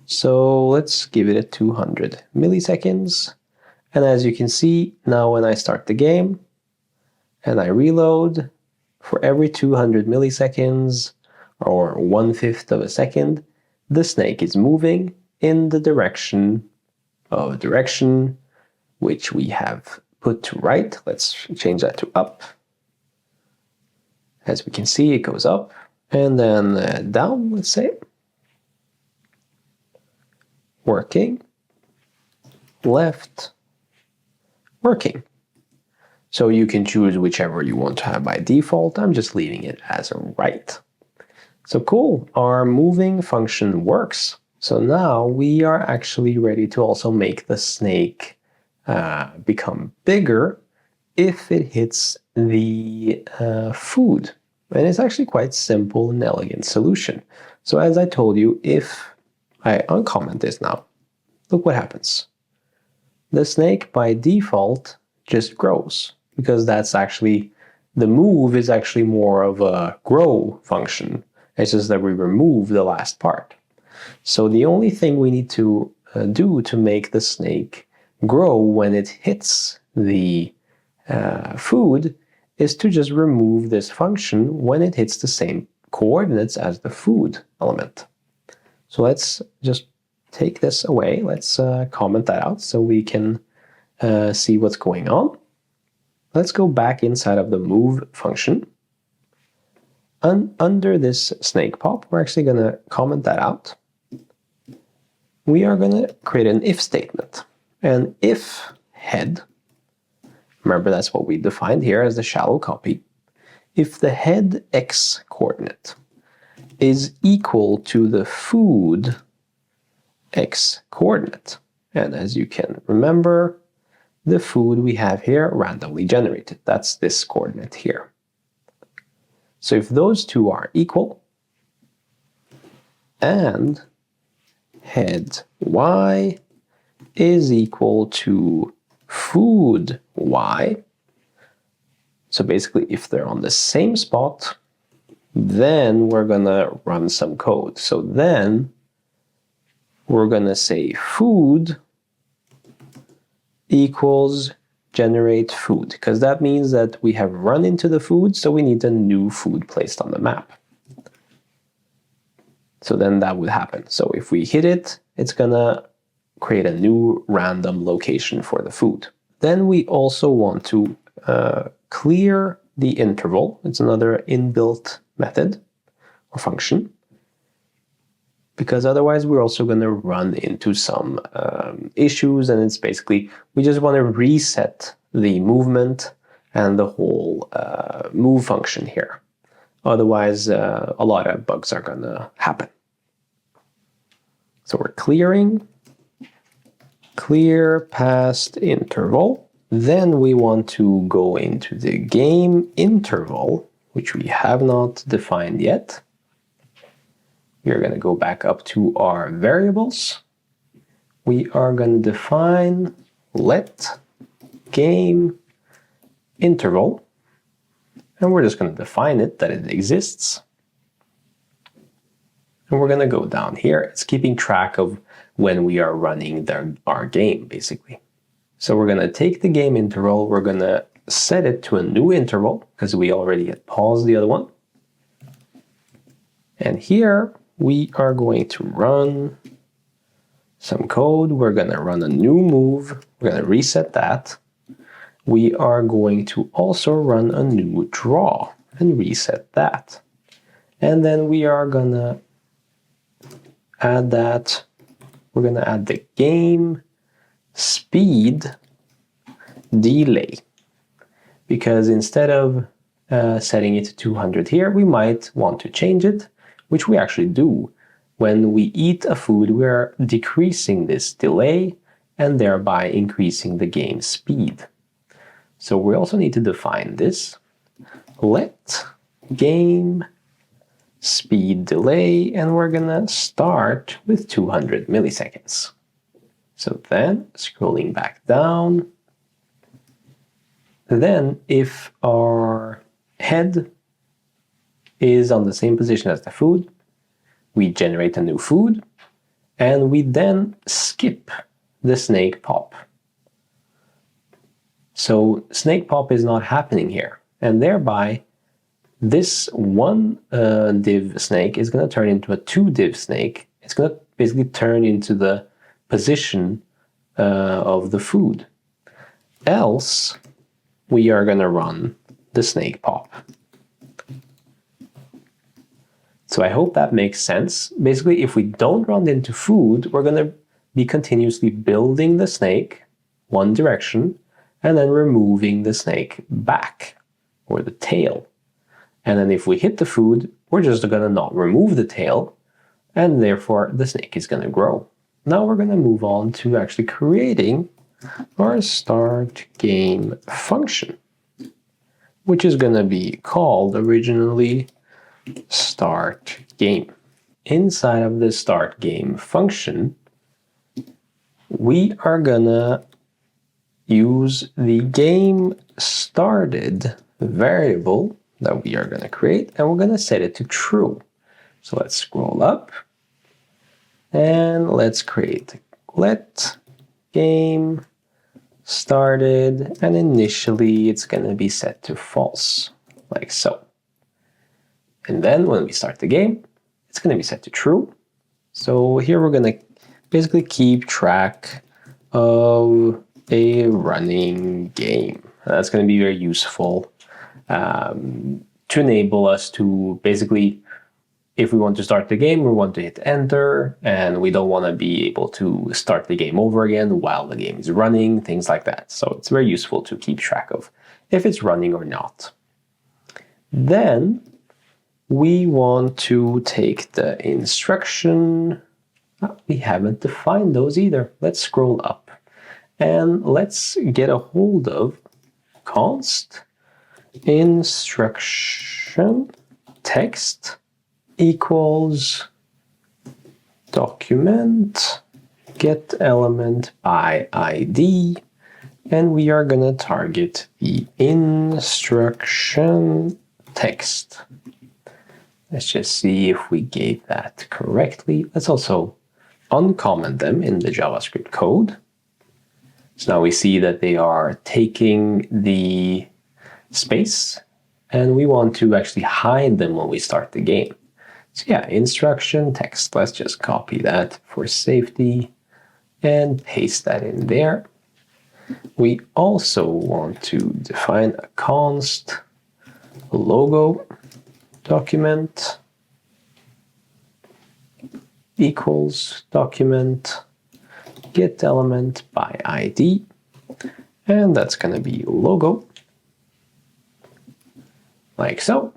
So let's give it a 200 milliseconds. And as you can see, now when I start the game, and I reload, for every 200 milliseconds, or 1/5 of a second, the snake is moving in the direction which we have put to right. Let's change that to up. As we can see, it goes up, and then down, let's say. Working. Left. Working. So you can choose whichever you want to have by default. I'm just leaving it as a right. So cool, our moving function works. So now we are actually ready to also make the snake become bigger if it hits the food. And it's actually quite simple and elegant solution. So as I told you, if I uncomment this now, look what happens. The snake by default just grows, because that's actually, the move is actually more of a grow function. It's just that we remove the last part. So the only thing we need to do to make the snake grow when it hits the food is to just remove this function when it hits the same coordinates as the food element. So let's just take this away. Let's comment that out so we can see what's going on. Let's go back inside of the move function. Under this snake pop, we're actually going to comment that out. We are going to create an if statement. And if head, remember that's what we defined here as the shallow copy, if the head x coordinate is equal to the food x coordinate, and as you can remember, the food we have here randomly generated. That's this coordinate here. So if those two are equal, and head y is equal to food y, so basically if they're on the same spot, then we're gonna run some code. So then we're gonna say food equals generate food, because that means that we have run into the food, so we need a new food placed on the map. So then that would happen. So if we hit it, it's gonna create a new random location for the food. Then we also want to clear the interval. It's another inbuilt method or function, because otherwise we're also going to run into some issues, and it's basically we just want to reset the movement and the whole move function here. Otherwise, a lot of bugs are going to happen. So we're clear past interval. Then we want to go into the game interval, which we have not defined yet. We're going to go back up to our variables. We are going to define let game interval, and we're just going to define it that it exists. And we're going to go down here. It's keeping track of when we are running our game, basically. So we're going to take the game interval, we're going to set it to a new interval, because we already had paused the other one. And here we are going to run some code. We're going to run a new move. We're going to reset that. We are going to also run a new draw and reset that. And then we are going to add that. We're going to add the game speed delay, because instead of setting it to 200 here, we might want to change it, which we actually do. When we eat a food, we're decreasing this delay and thereby increasing the game speed. So we also need to define this. Let game speed delay, and we're gonna start with 200 milliseconds. So then, scrolling back down, then if our head is on the same position as the food, we generate a new food, and we then skip the snake pop. So snake pop is not happening here, and thereby this one div snake is going to turn into a 2-div snake. It's going to basically turn into the position of the food. Else, we are going to run the snake pop. So I hope that makes sense. Basically, if we don't run into food, we're going to be continuously building the snake one direction and then removing the snake back, or the tail. And then if we hit the food, we're just going to not remove the tail, and therefore the snake is going to grow. Now we're going to move on to actually creating our start game function, which is going to be called originally start game. Inside of the start game function, we are going to use the game started variable that we are going to create, and we're going to set it to true. So let's scroll up and let's create let game started, and initially it's going to be set to false, like so. And then when we start the game, it's going to be set to true. So here we're going to basically keep track of a running game. That's going to be very useful to enable us to basically, if we want to start the game, we want to hit enter, and we don't want to be able to start the game over again while the game is running, things like that. So it's very useful to keep track of if it's running or not. Then we want to take the instruction. We haven't defined those either. Let's scroll up and let's get a hold of const instruction text equals document get element by ID, and we are going to target the instruction text. Let's just see if we gave that correctly. Let's also uncomment them in the JavaScript code. So now we see that they are taking the space, and we want to actually hide them when we start the game. So yeah, instruction text. Let's just copy that for safety and paste that in there. We also want to define a const logo document equals document get element by ID, and that's going to be logo, like so.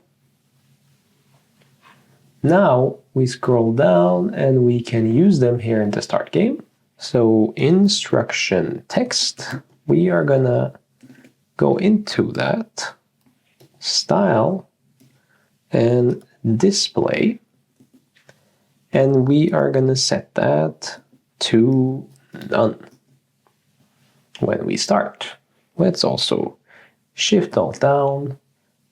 Now we scroll down and we can use them here in the start game. So instruction text, we are gonna go into that, style, and display, and we are gonna set that to none when we start. Let's also Shift Alt down,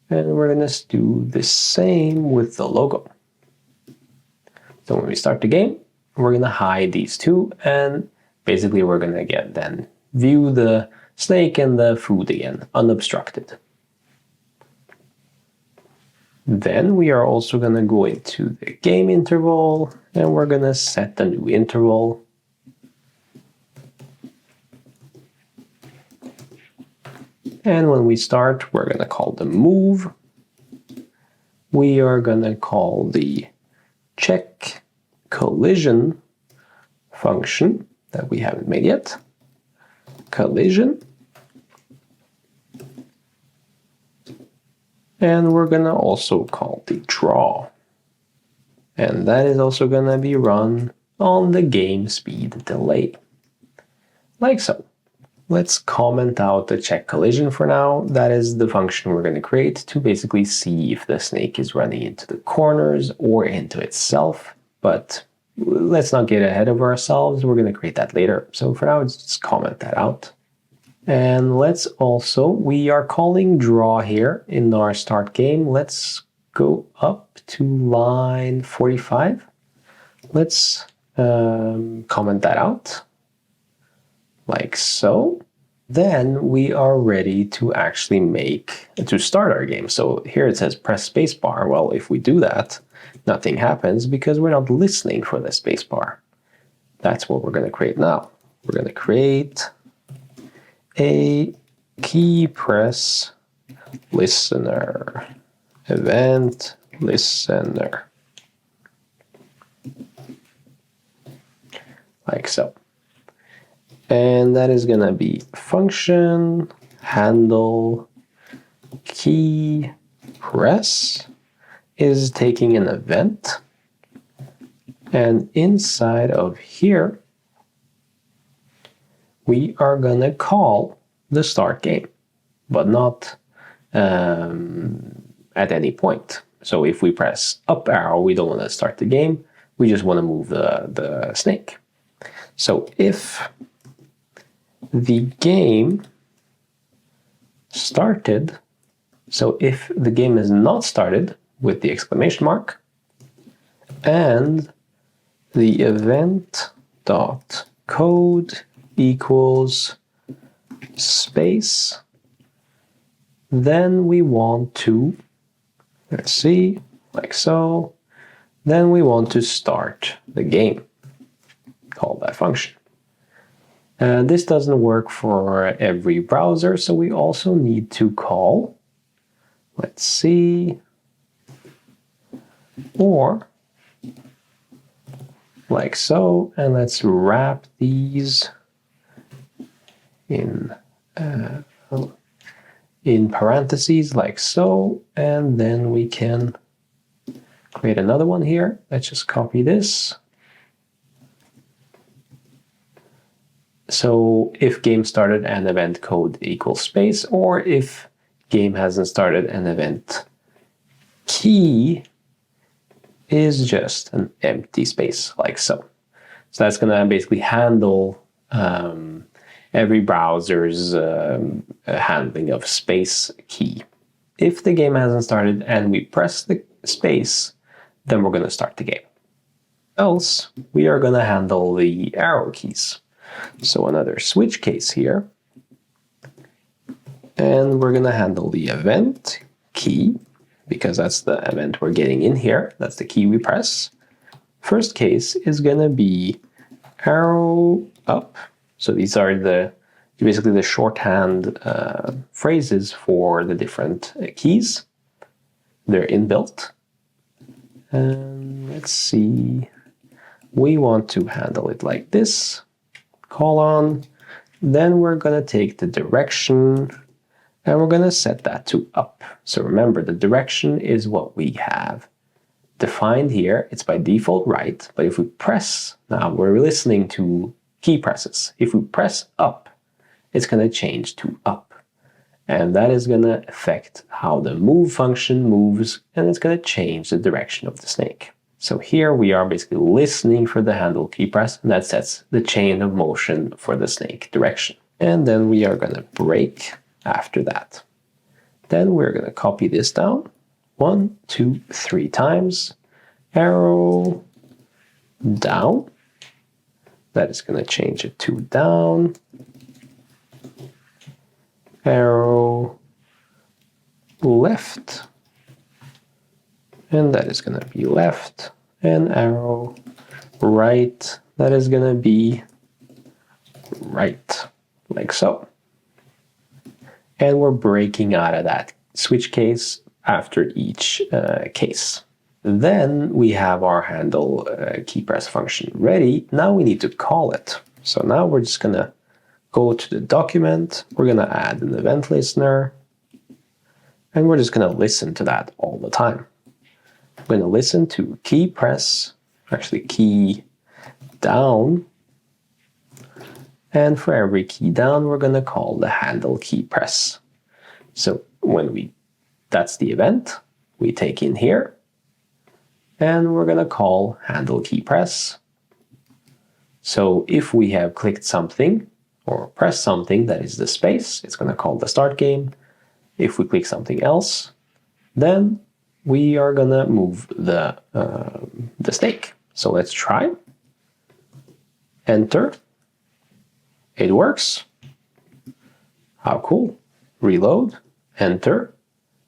and we're gonna do the same with the logo. So when we start the game, we're gonna hide these two, and basically we're gonna get then view the snake and the food again, unobstructed. Then we are also gonna go into the game interval, and we're gonna set the new interval. And when we start, we're gonna call the move. We are gonna call the check collision function that we haven't made yet. Collision. And we're gonna also call the draw. And that is also gonna be run on the game speed delay. Like so. Let's comment out the check collision for now. That is the function we're going to create to basically see if the snake is running into the corners or into itself. But let's not get ahead of ourselves. We're going to create that later. So for now, let's just comment that out. And let's also, we are calling draw here in our start game. Let's go up to line 45. Let's comment that out. Like so. Then we are ready to actually start our game. So here it says press spacebar. Well, if we do that, nothing happens because we're not listening for the spacebar. That's what we're going to create now. We're going to create a key press listener, event listener, like so. And that is going to be function handle key press is taking an event. And inside of here, we are going to call the start game, but not at any point. So if we press up arrow, we don't want to start the game. We just want to move the snake. So if the game started, so if the game is not started with the exclamation mark and the event dot code equals space, then we want to, let's see, like so, then we want to start the game, call that function. This doesn't work for every browser, so we also need to call, let's see, or like so, and let's wrap these in parentheses like so, and then we can create another one here. Let's just copy this. So if game started and event code equals space, or if game hasn't started and event key is just an empty space, like so. So that's going to basically handle every browser's handling of space key. If the game hasn't started and we press the space, then we're going to start the game. Else, we are going to handle the arrow keys. So another switch case here. And we're going to handle the event key, because that's the event we're getting in here. That's the key we press. First case is going to be arrow up. So these are basically the shorthand phrases for the different keys. They're inbuilt. And let's see. We want to handle it like this. Colon. Then we're going to take the direction and we're going to set that to up. So remember, the direction is what we have defined here. It's by default right, but if we press, now we're listening to key presses. If we press up, it's going to change to up. And that is going to affect how the move function moves, and it's going to change the direction of the snake. So here we are basically listening for the handle key press, and that sets the chain of motion for the snake direction. And then we are going to break after that. Then we're going to copy this down 1, 2, 3 times. Arrow down. That is going to change it to down. Arrow left. And that is going to be left. And arrow right. That is going to be right. Like so. And we're breaking out of that switch case after each case. Then we have our handle key press function ready. Now we need to call it. So now we're just going to go to the document. We're going to add an event listener. And we're just going to listen to that all the time. I'm going to listen to key press, actually key down. And for every key down, we're going to call the handle key press. So that's the event we take in here. And we're going to call handle key press. So if we have clicked something or pressed something that is the space, it's going to call the start game. If we click something else, then we are going to move the snake. So let's try. Enter. It works. How cool. Reload. Enter.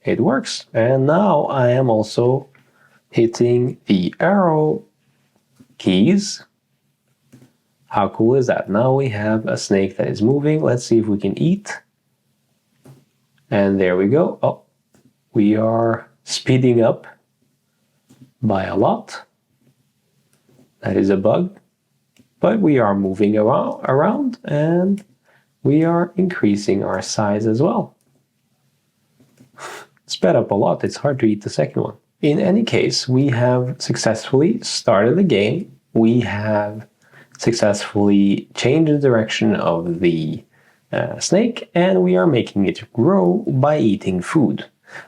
It works. And now I am also hitting the arrow keys. How cool is that? Now we have a snake that is moving. Let's see if we can eat. And there we go. Oh, we are speeding up by a lot. That is a bug. But we are moving around and we are increasing our size as well. Sped up a lot. It's hard to eat the second one. In any case, we have successfully started the game. We have successfully changed the direction of the snake, and we are making it grow by eating food.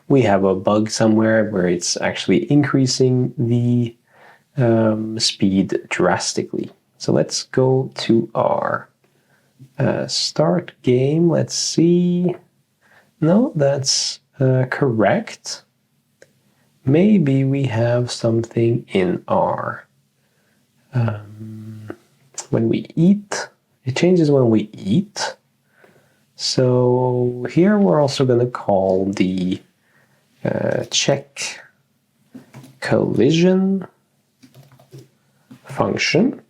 We have a bug somewhere where it's actually increasing the speed drastically. So let's go to our start game. Let's see. No, that's correct. Maybe we have something in our when we eat. It changes when we eat. So here we're also going to call the check collision function.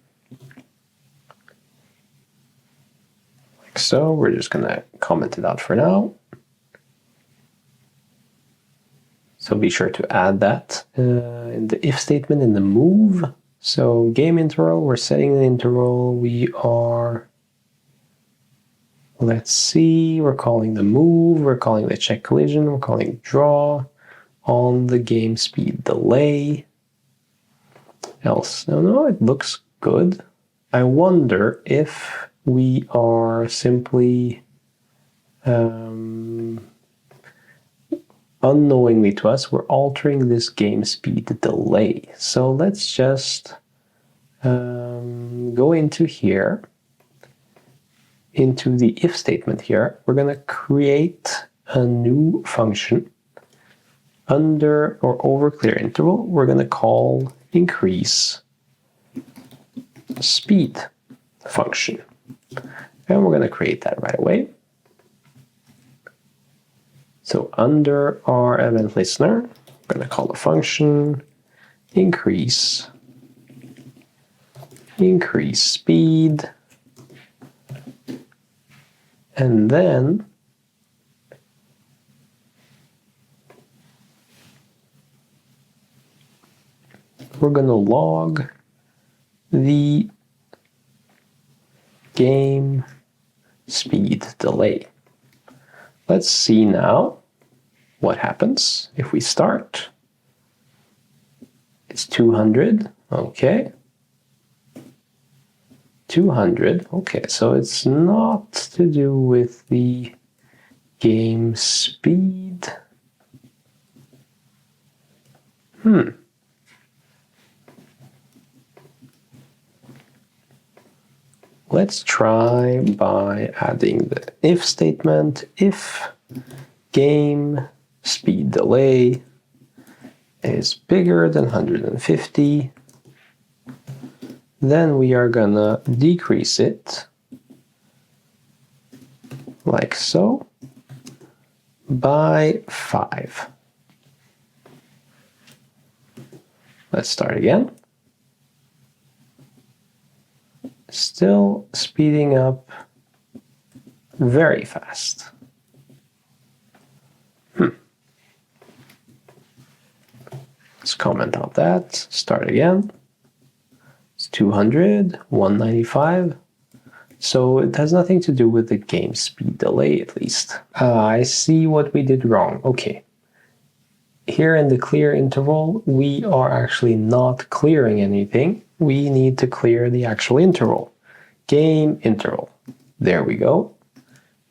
Like so. We're just going to comment it out for now. So be sure to add that in the if statement in the move. So game interval, we're setting an interval. We are, let's see, we're calling the move, we're calling the check collision, we're calling draw on the game speed delay. Else, no, it looks good. I wonder if we are simply unknowingly to us, we're altering this game speed delay. So let's just go into here, into the if statement here. We're going to create a new function under or over clear interval. We're going to call increase speed function. And we're going to create that right away. So under our event listener, we're going to call the function increase speed, and then we're going to log the game speed delay. Let's see now what happens if we start. It's 200, okay. 200, okay, so it's not to do with the game speed. Let's try by adding the if statement. If game speed delay is bigger than 150, then we are gonna decrease it like so by 5. Let's start again. Still speeding up very fast. Let's comment on that. Start again. It's 200, 195. So it has nothing to do with the game speed delay, at least. I see what we did wrong. Okay. Here in the clear interval, we are actually not clearing anything. We need to clear the actual interval. Game interval. There we go.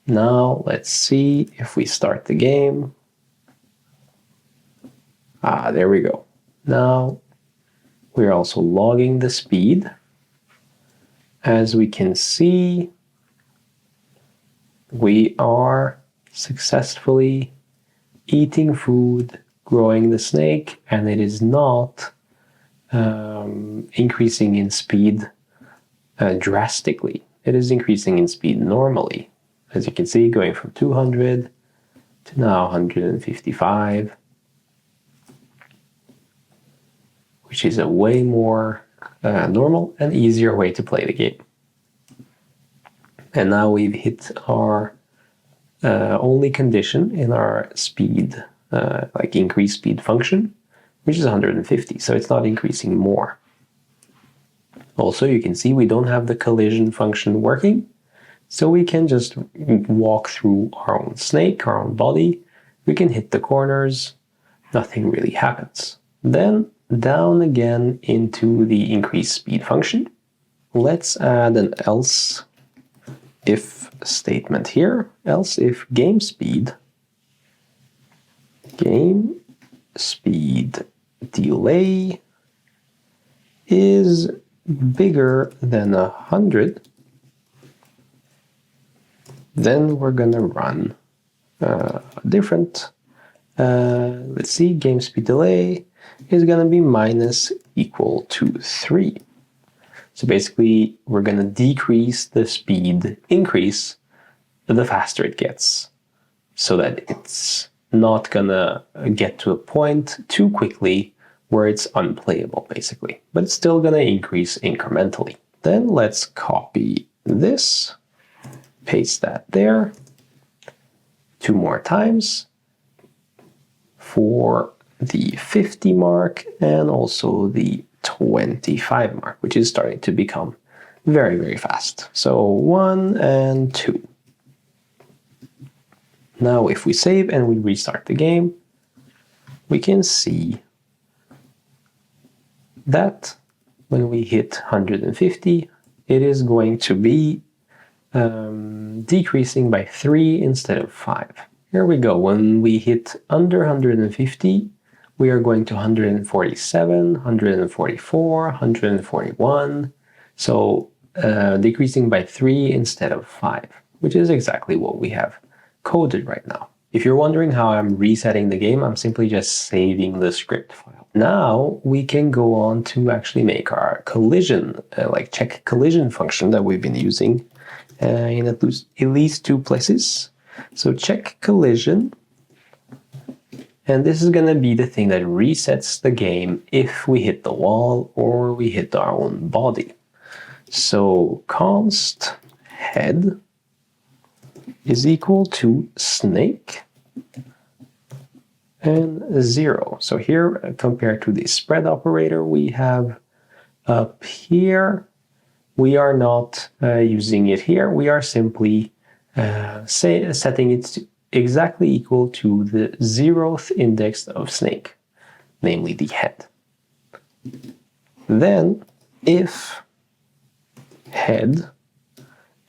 Now let's see if we start the game. There we go. Now we're also logging the speed. As we can see, we are successfully eating food, growing the snake, and it is not increasing in speed drastically. It is increasing in speed normally. As you can see, going from 200 to now 155, which is a way more normal and easier way to play the game. And now we've hit our only condition in our speed, like increase speed function, which is 150, so it's not increasing more. Also, you can see we don't have the collision function working, so we can just walk through our own snake, our own body. We can hit the corners, nothing really happens. Then down again into the increase speed function. Let's add an else if statement here. Else if game speed delay is bigger than 100, then we're gonna run different. Let's see, game speed delay is gonna be minus equal to 3. So basically, we're gonna decrease the speed increase the faster it gets, so that it's not gonna get to a point too quickly where it's unplayable, basically. But it's still gonna increase incrementally. Then let's copy this, paste that there 2 more times for the 50 mark and also the 25 mark, which is starting to become very, very fast. So 1 and 2. Now if we save and we restart the game, we can see that when we hit 150, it is going to be decreasing by 3 instead of 5. Here we go. When we hit under 150, we are going to 147, 144, 141. So decreasing by 3 instead of 5, which is exactly what we have coded right now. If you're wondering how I'm resetting the game, I'm simply just saving the script file. Now we can go on to actually make our collision, like check collision function that we've been using. in at least two places. So check collision. And this is going to be the thing that resets the game if we hit the wall or we hit our own body. So const head is equal to snake and 0. So here, compared to the spread operator we have up here, we are not using it here. We are simply setting it to exactly equal to the 0th index of snake, namely the head. Then, if head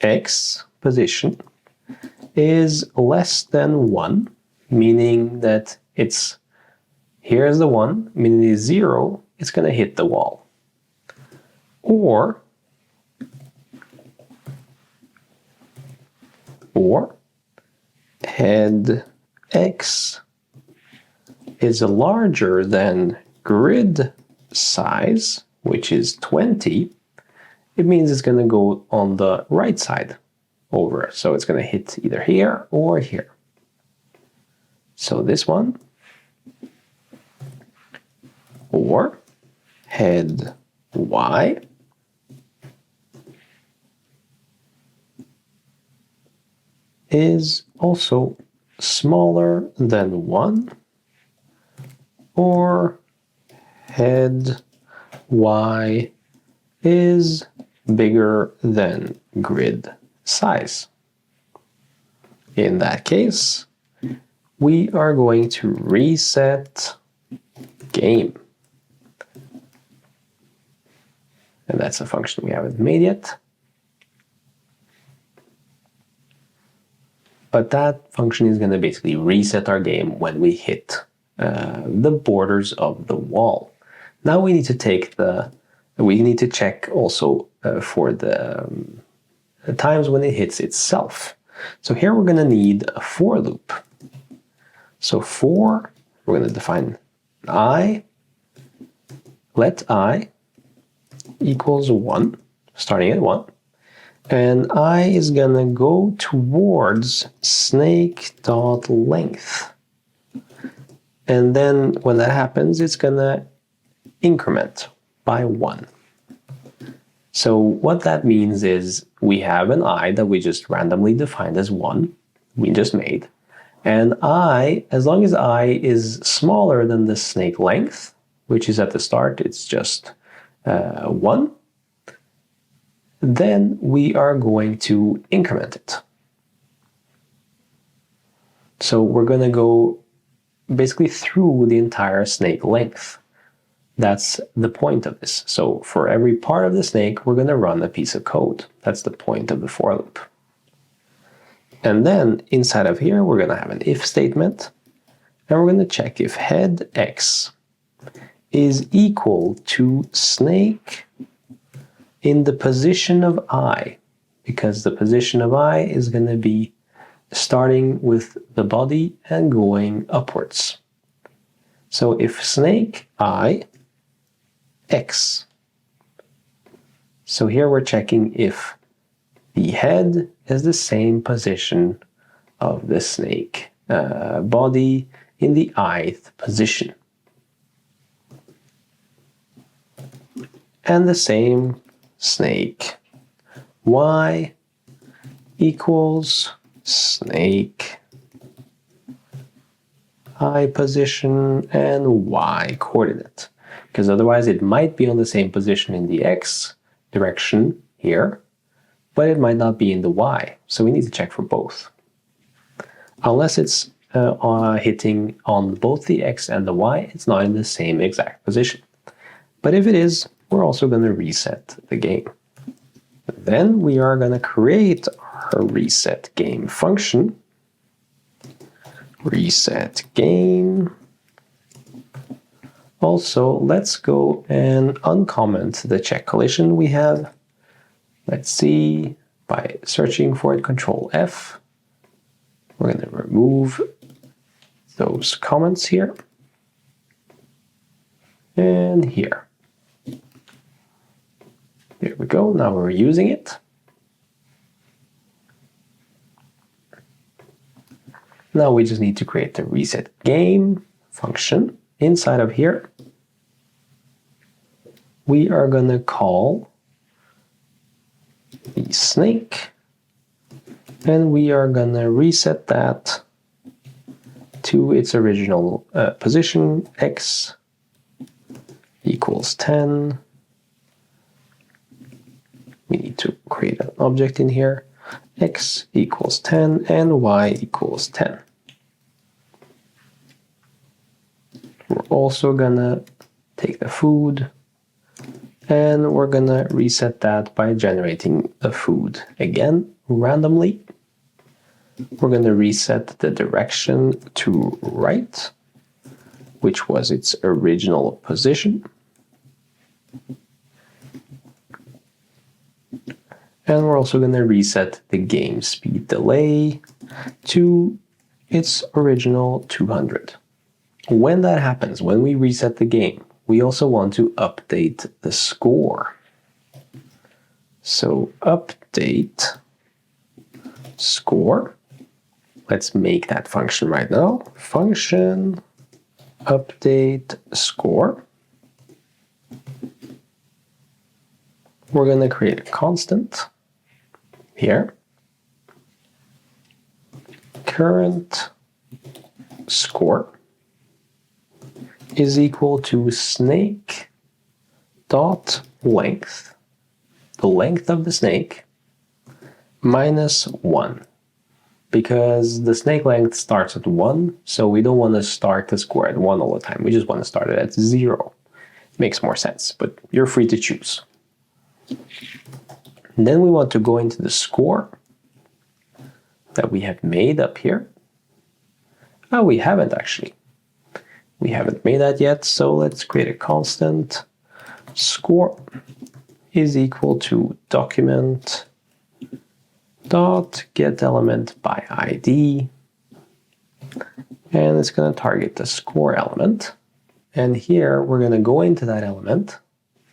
x position is less than 1, meaning that here's the 1, meaning the 0, it's going to hit the wall. Or head x is larger than grid size, which is 20, it means it's going to go on the right side over. So it's going to hit either here or here. So this one. Or head y is also smaller than 1, or head y is bigger than grid size. In that case, we are going to reset game. And that's a function we haven't made yet. But that function is going to basically reset our game when we hit the borders of the wall. Now we need to check also for the times when it hits itself. So here we're going to need a for loop. So for, we're going to define I, let I equals 1, starting at 1. And I is going to go towards snake.length. And then when that happens, it's going to increment by 1. So what that means is we have an I that we just randomly defined as 1, we just made. And I, as long as I is smaller than the snake length, which is at the start, it's just 1, then we are going to increment it. So we're going to go basically through the entire snake length. That's the point of this. So for every part of the snake, we're going to run a piece of code. That's the point of the for loop. And then inside of here, we're going to have an if statement. And we're going to check if head x is equal to snake in the position of I, because the position of I is going to be starting with the body and going upwards. So if snake I x, so here we're checking if the head is the same position of the snake body in the ith position. And the same snake y equals snake I position and y coordinate, because otherwise it might be on the same position in the x direction here, but it might not be in the y, so we need to check for both. Unless it's hitting on both the x and the y, it's not in the same exact position. But if it is, we're also going to reset the game. Then we are going to create our reset game function. Reset game. Also, let's go and uncomment the check collision we have. Let's see, by searching for it, Control F. We're going to remove those comments here and here. There we go, now we're using it. Now we just need to create the reset game function. Inside of here, we are going to call the snake, and we are going to reset that to its original position, x equals 10. We need to create an object in here, x equals 10 and y equals 10. We're also gonna take the food and we're gonna reset that by generating the food again randomly. We're gonna reset the direction to right, which was its original position. And we're also going to reset the game speed delay to its original 200. When that happens, when we reset the game, we also want to update the score. So update score. Let's make that function right now. Function update score. We're going to create a constant here. Current score is equal to snake dot length, the length of the snake, minus 1. Because the snake length starts at 1, so we don't want to start the score at 1 all the time. We just want to start it at 0. It makes more sense, but you're free to choose. And then we want to go into the score that we have made up here. Oh, we haven't actually. We haven't made that yet, so let's create a constant. Score is equal to document dot get element by ID, and it's going to target the score element. And here we're going to go into that element.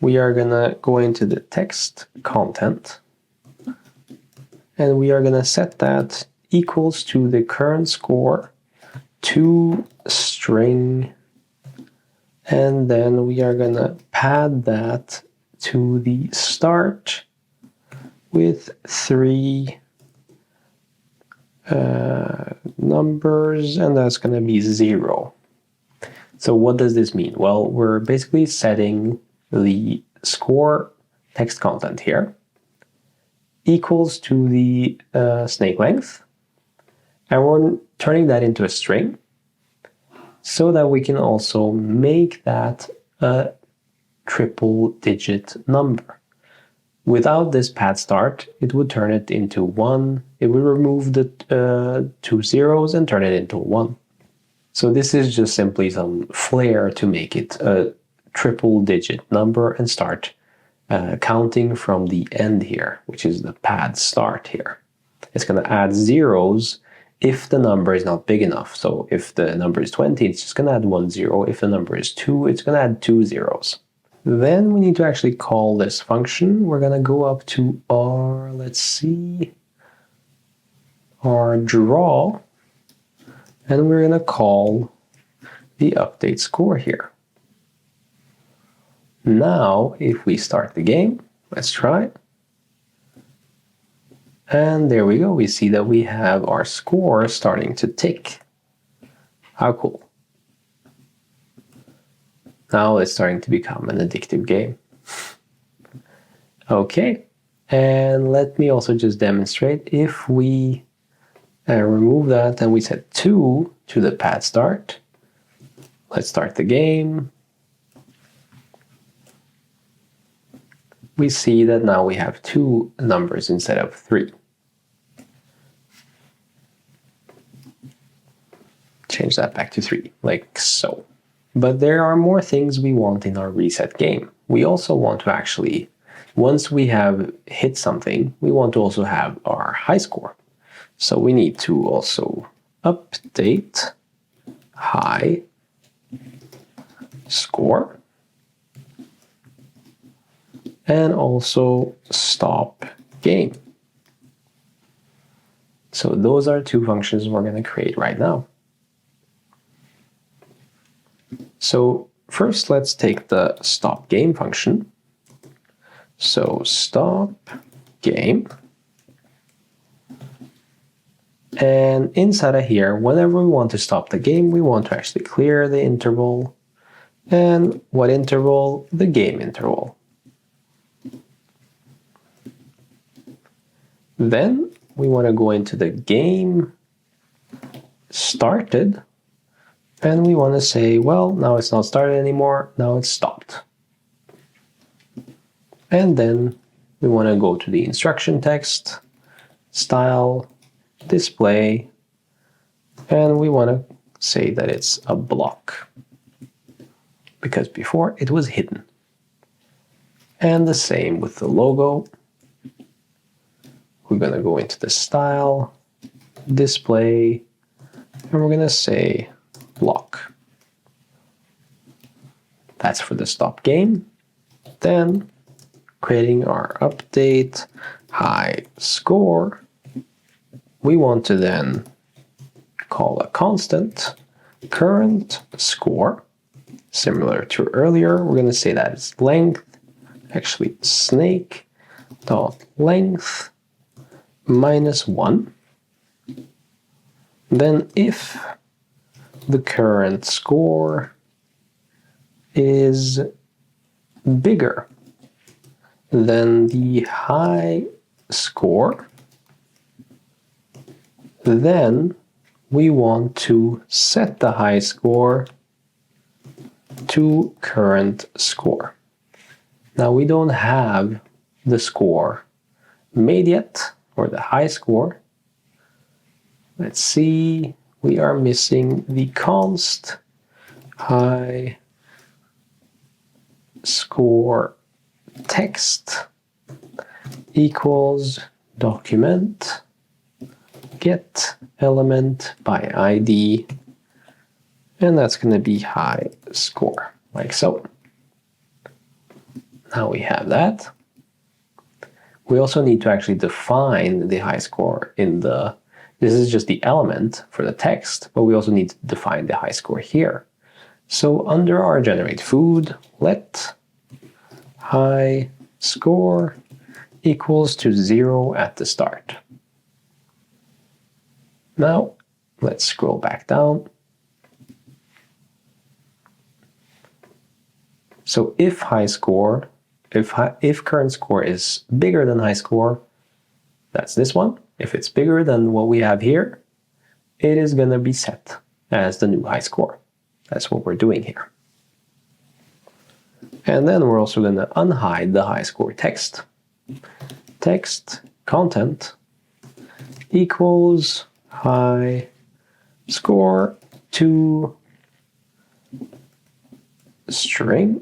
We are going to go into the text content, and we are going to set that equals to the current score to string, and then we are going to pad that to the start with 3 numbers, and that's going to be 0. So what does this mean? Well, we're basically setting the score text content here equals to the snake length, and we're turning that into a string so that we can also make that a triple-digit number. Without this pad start, it would turn it into 1. It would remove the 2 zeros and turn it into 1. So this is just simply some flair to make it a triple-digit number and start counting from the end here, which is the pad start here. It's going to add zeros if the number is not big enough. So if the number is 20, it's just going to add 1 0. If the number is 2, it's going to add 2 zeros. Then we need to actually call this function. We're going to go up to our, let's see, our draw, and we're going to call the update score here. Now, if we start the game, let's try it. And there we go. We see that we have our score starting to tick. How cool. Now it's starting to become an addictive game. Okay, and let me also just demonstrate. If we remove that and we set 2 to the pad start, let's start the game. We see that now we have 2 numbers instead of 3. Change that back to 3, like so. But there are more things we want in our reset game. We also want to actually, once we have hit something, we want to also have our high score. So we need to also update high score and also stop game. So those are two functions we're going to create right now. So first, let's take the stop game function. So stop game. And inside of here, whenever we want to stop the game, we want to actually clear the interval. And what interval? The game interval. Then we want to go into the game started. And we want to say, well, now it's not started anymore, now it's stopped. And then we want to go to the instruction text, style, display, and we want to say that it's a block, because before it was hidden. And the same with the logo. We're going to go into the style, display, and we're going to say block. That's for the stop game. Then creating our update high score, we want to then call a constant current score. Similar to earlier, we're going to say that it's length, actually snake dot length -1. Then if the current score is bigger than the high score, then we want to set the high score to current score. Now we don't have the score made yet, or the high score. Let's see, we are missing the const high score text equals document get element by ID, and that's going to be high score, like so. Now we have that. We also need to actually define the high score in the, this is just the element for the text, but we also need to define the high score here. So under our generate food, let high score equals to 0 at the start. Now let's scroll back down. So if high score, if current score is bigger than high score, that's this one. If it's bigger than what we have here, it is going to be set as the new high score. That's what we're doing here. And then we're also going to unhide the high score text. Text content equals high score to string,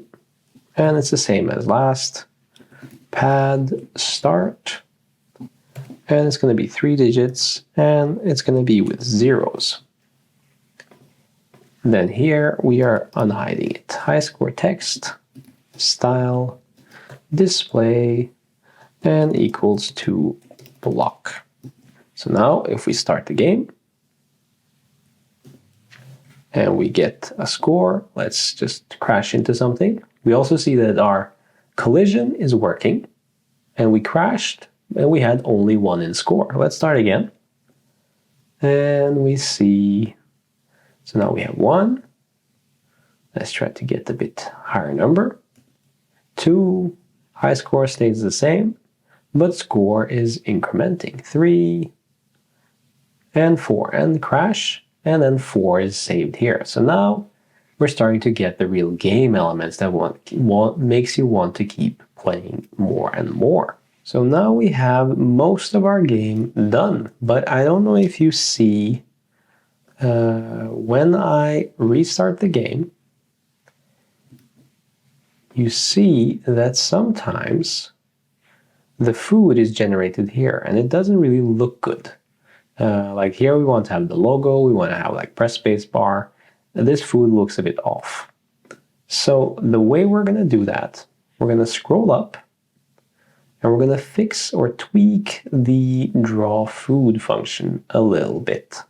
and it's the same as last. Pad start, and it's going to be 3 digits, and it's going to be with zeros. Then here we are unhiding it. High score text, style, display, and equals to block. So now if we start the game and we get a score, let's just crash into something. We also see that our collision is working, and we crashed and we had only 1 in score. Let's start again. And we see, so now we have 1. Let's try to get a bit higher number. 2, high score stays the same, but score is incrementing. 3 and 4, and crash, and then 4 is saved here. So now we're starting to get the real game elements that makes you want to keep playing more and more. So now we have most of our game done, but I don't know if you see when I restart the game, you see that sometimes the food is generated here, and it doesn't really look good. Like here we want to have the logo, we want to have like press space bar. This food looks a bit off. So the way we're going to do that, we're going to scroll up, And we're going to fix or tweak the draw food function a little bit.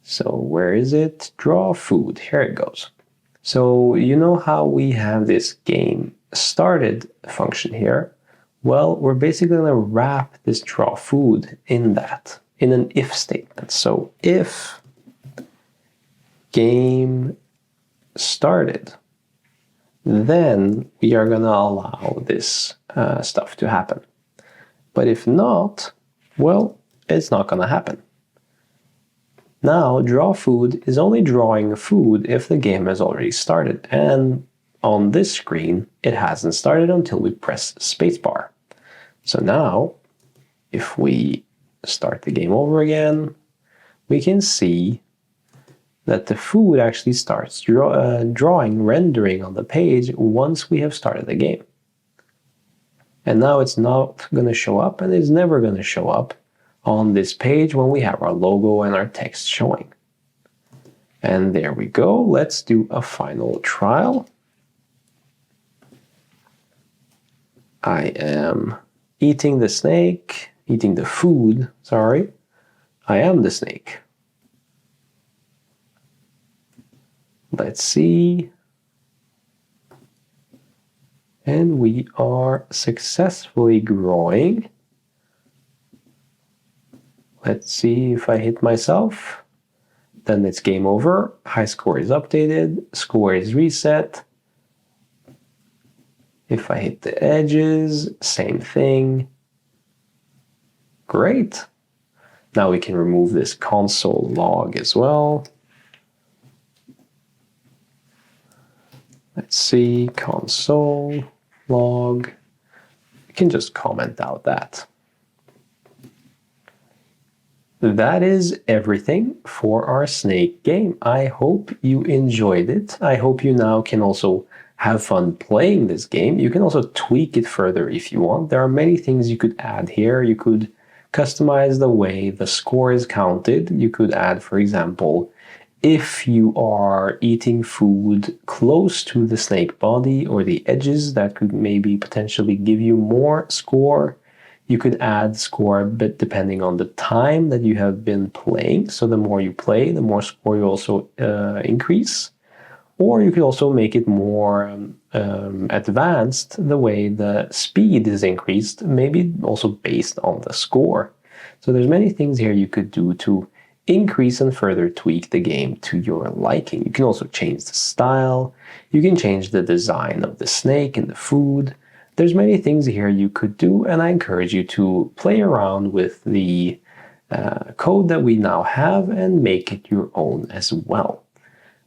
So where is it? Draw food. Here it goes. So you know how we have this game started function here? Well, we're basically going to wrap this draw food in that, in an if statement. So if game started, then we are going to allow this stuff to happen. But if not, well, it's not going to happen. Now, draw food is only drawing food if the game has already started. And on this screen, it hasn't started until we press spacebar. So now, if we start the game over again, we can see that the food actually starts drawing, rendering on the page once we have started the game. And now it's not going to show up, and it's never going to show up on this page when we have our logo and our text showing. And there we go. Let's do a final trial. I am eating the snake, eating the food, sorry. I am the snake. Let's see. And we are successfully growing. Let's see if I hit myself. Then it's game over. High score is updated. Score is reset. If I hit the edges, same thing. Great. Now we can remove this console log as well. Let's see, console log. You can just comment out that. That is everything for our snake game. I hope you enjoyed it. I hope you now can also have fun playing this game. You can also tweak it further if you want. There are many things you could add here. You could customize the way the score is counted. You could add, for example, if you are eating food close to the snake body or the edges, that could maybe potentially give you more score. You could add score, but depending on the time that you have been playing. So the more you play, the more score you also increase. Or you could also make it more advanced, the way the speed is increased, maybe also based on the score. So there's many things here you could do to increase and further tweak the game to your liking. You can also change the style. You can change the design of the snake and the food. There's many things here you could do, and I encourage you to play around with the code that we now have and make it your own as well.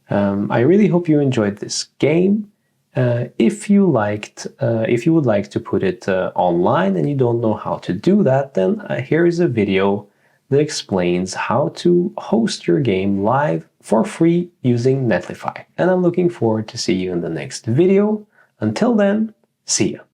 I really hope you enjoyed this game. If you would like to put it online and you don't know how to do that, then here is a video that explains how to host your game live for free using Netlify. And I'm looking forward to see you in the next video. Until then, see ya.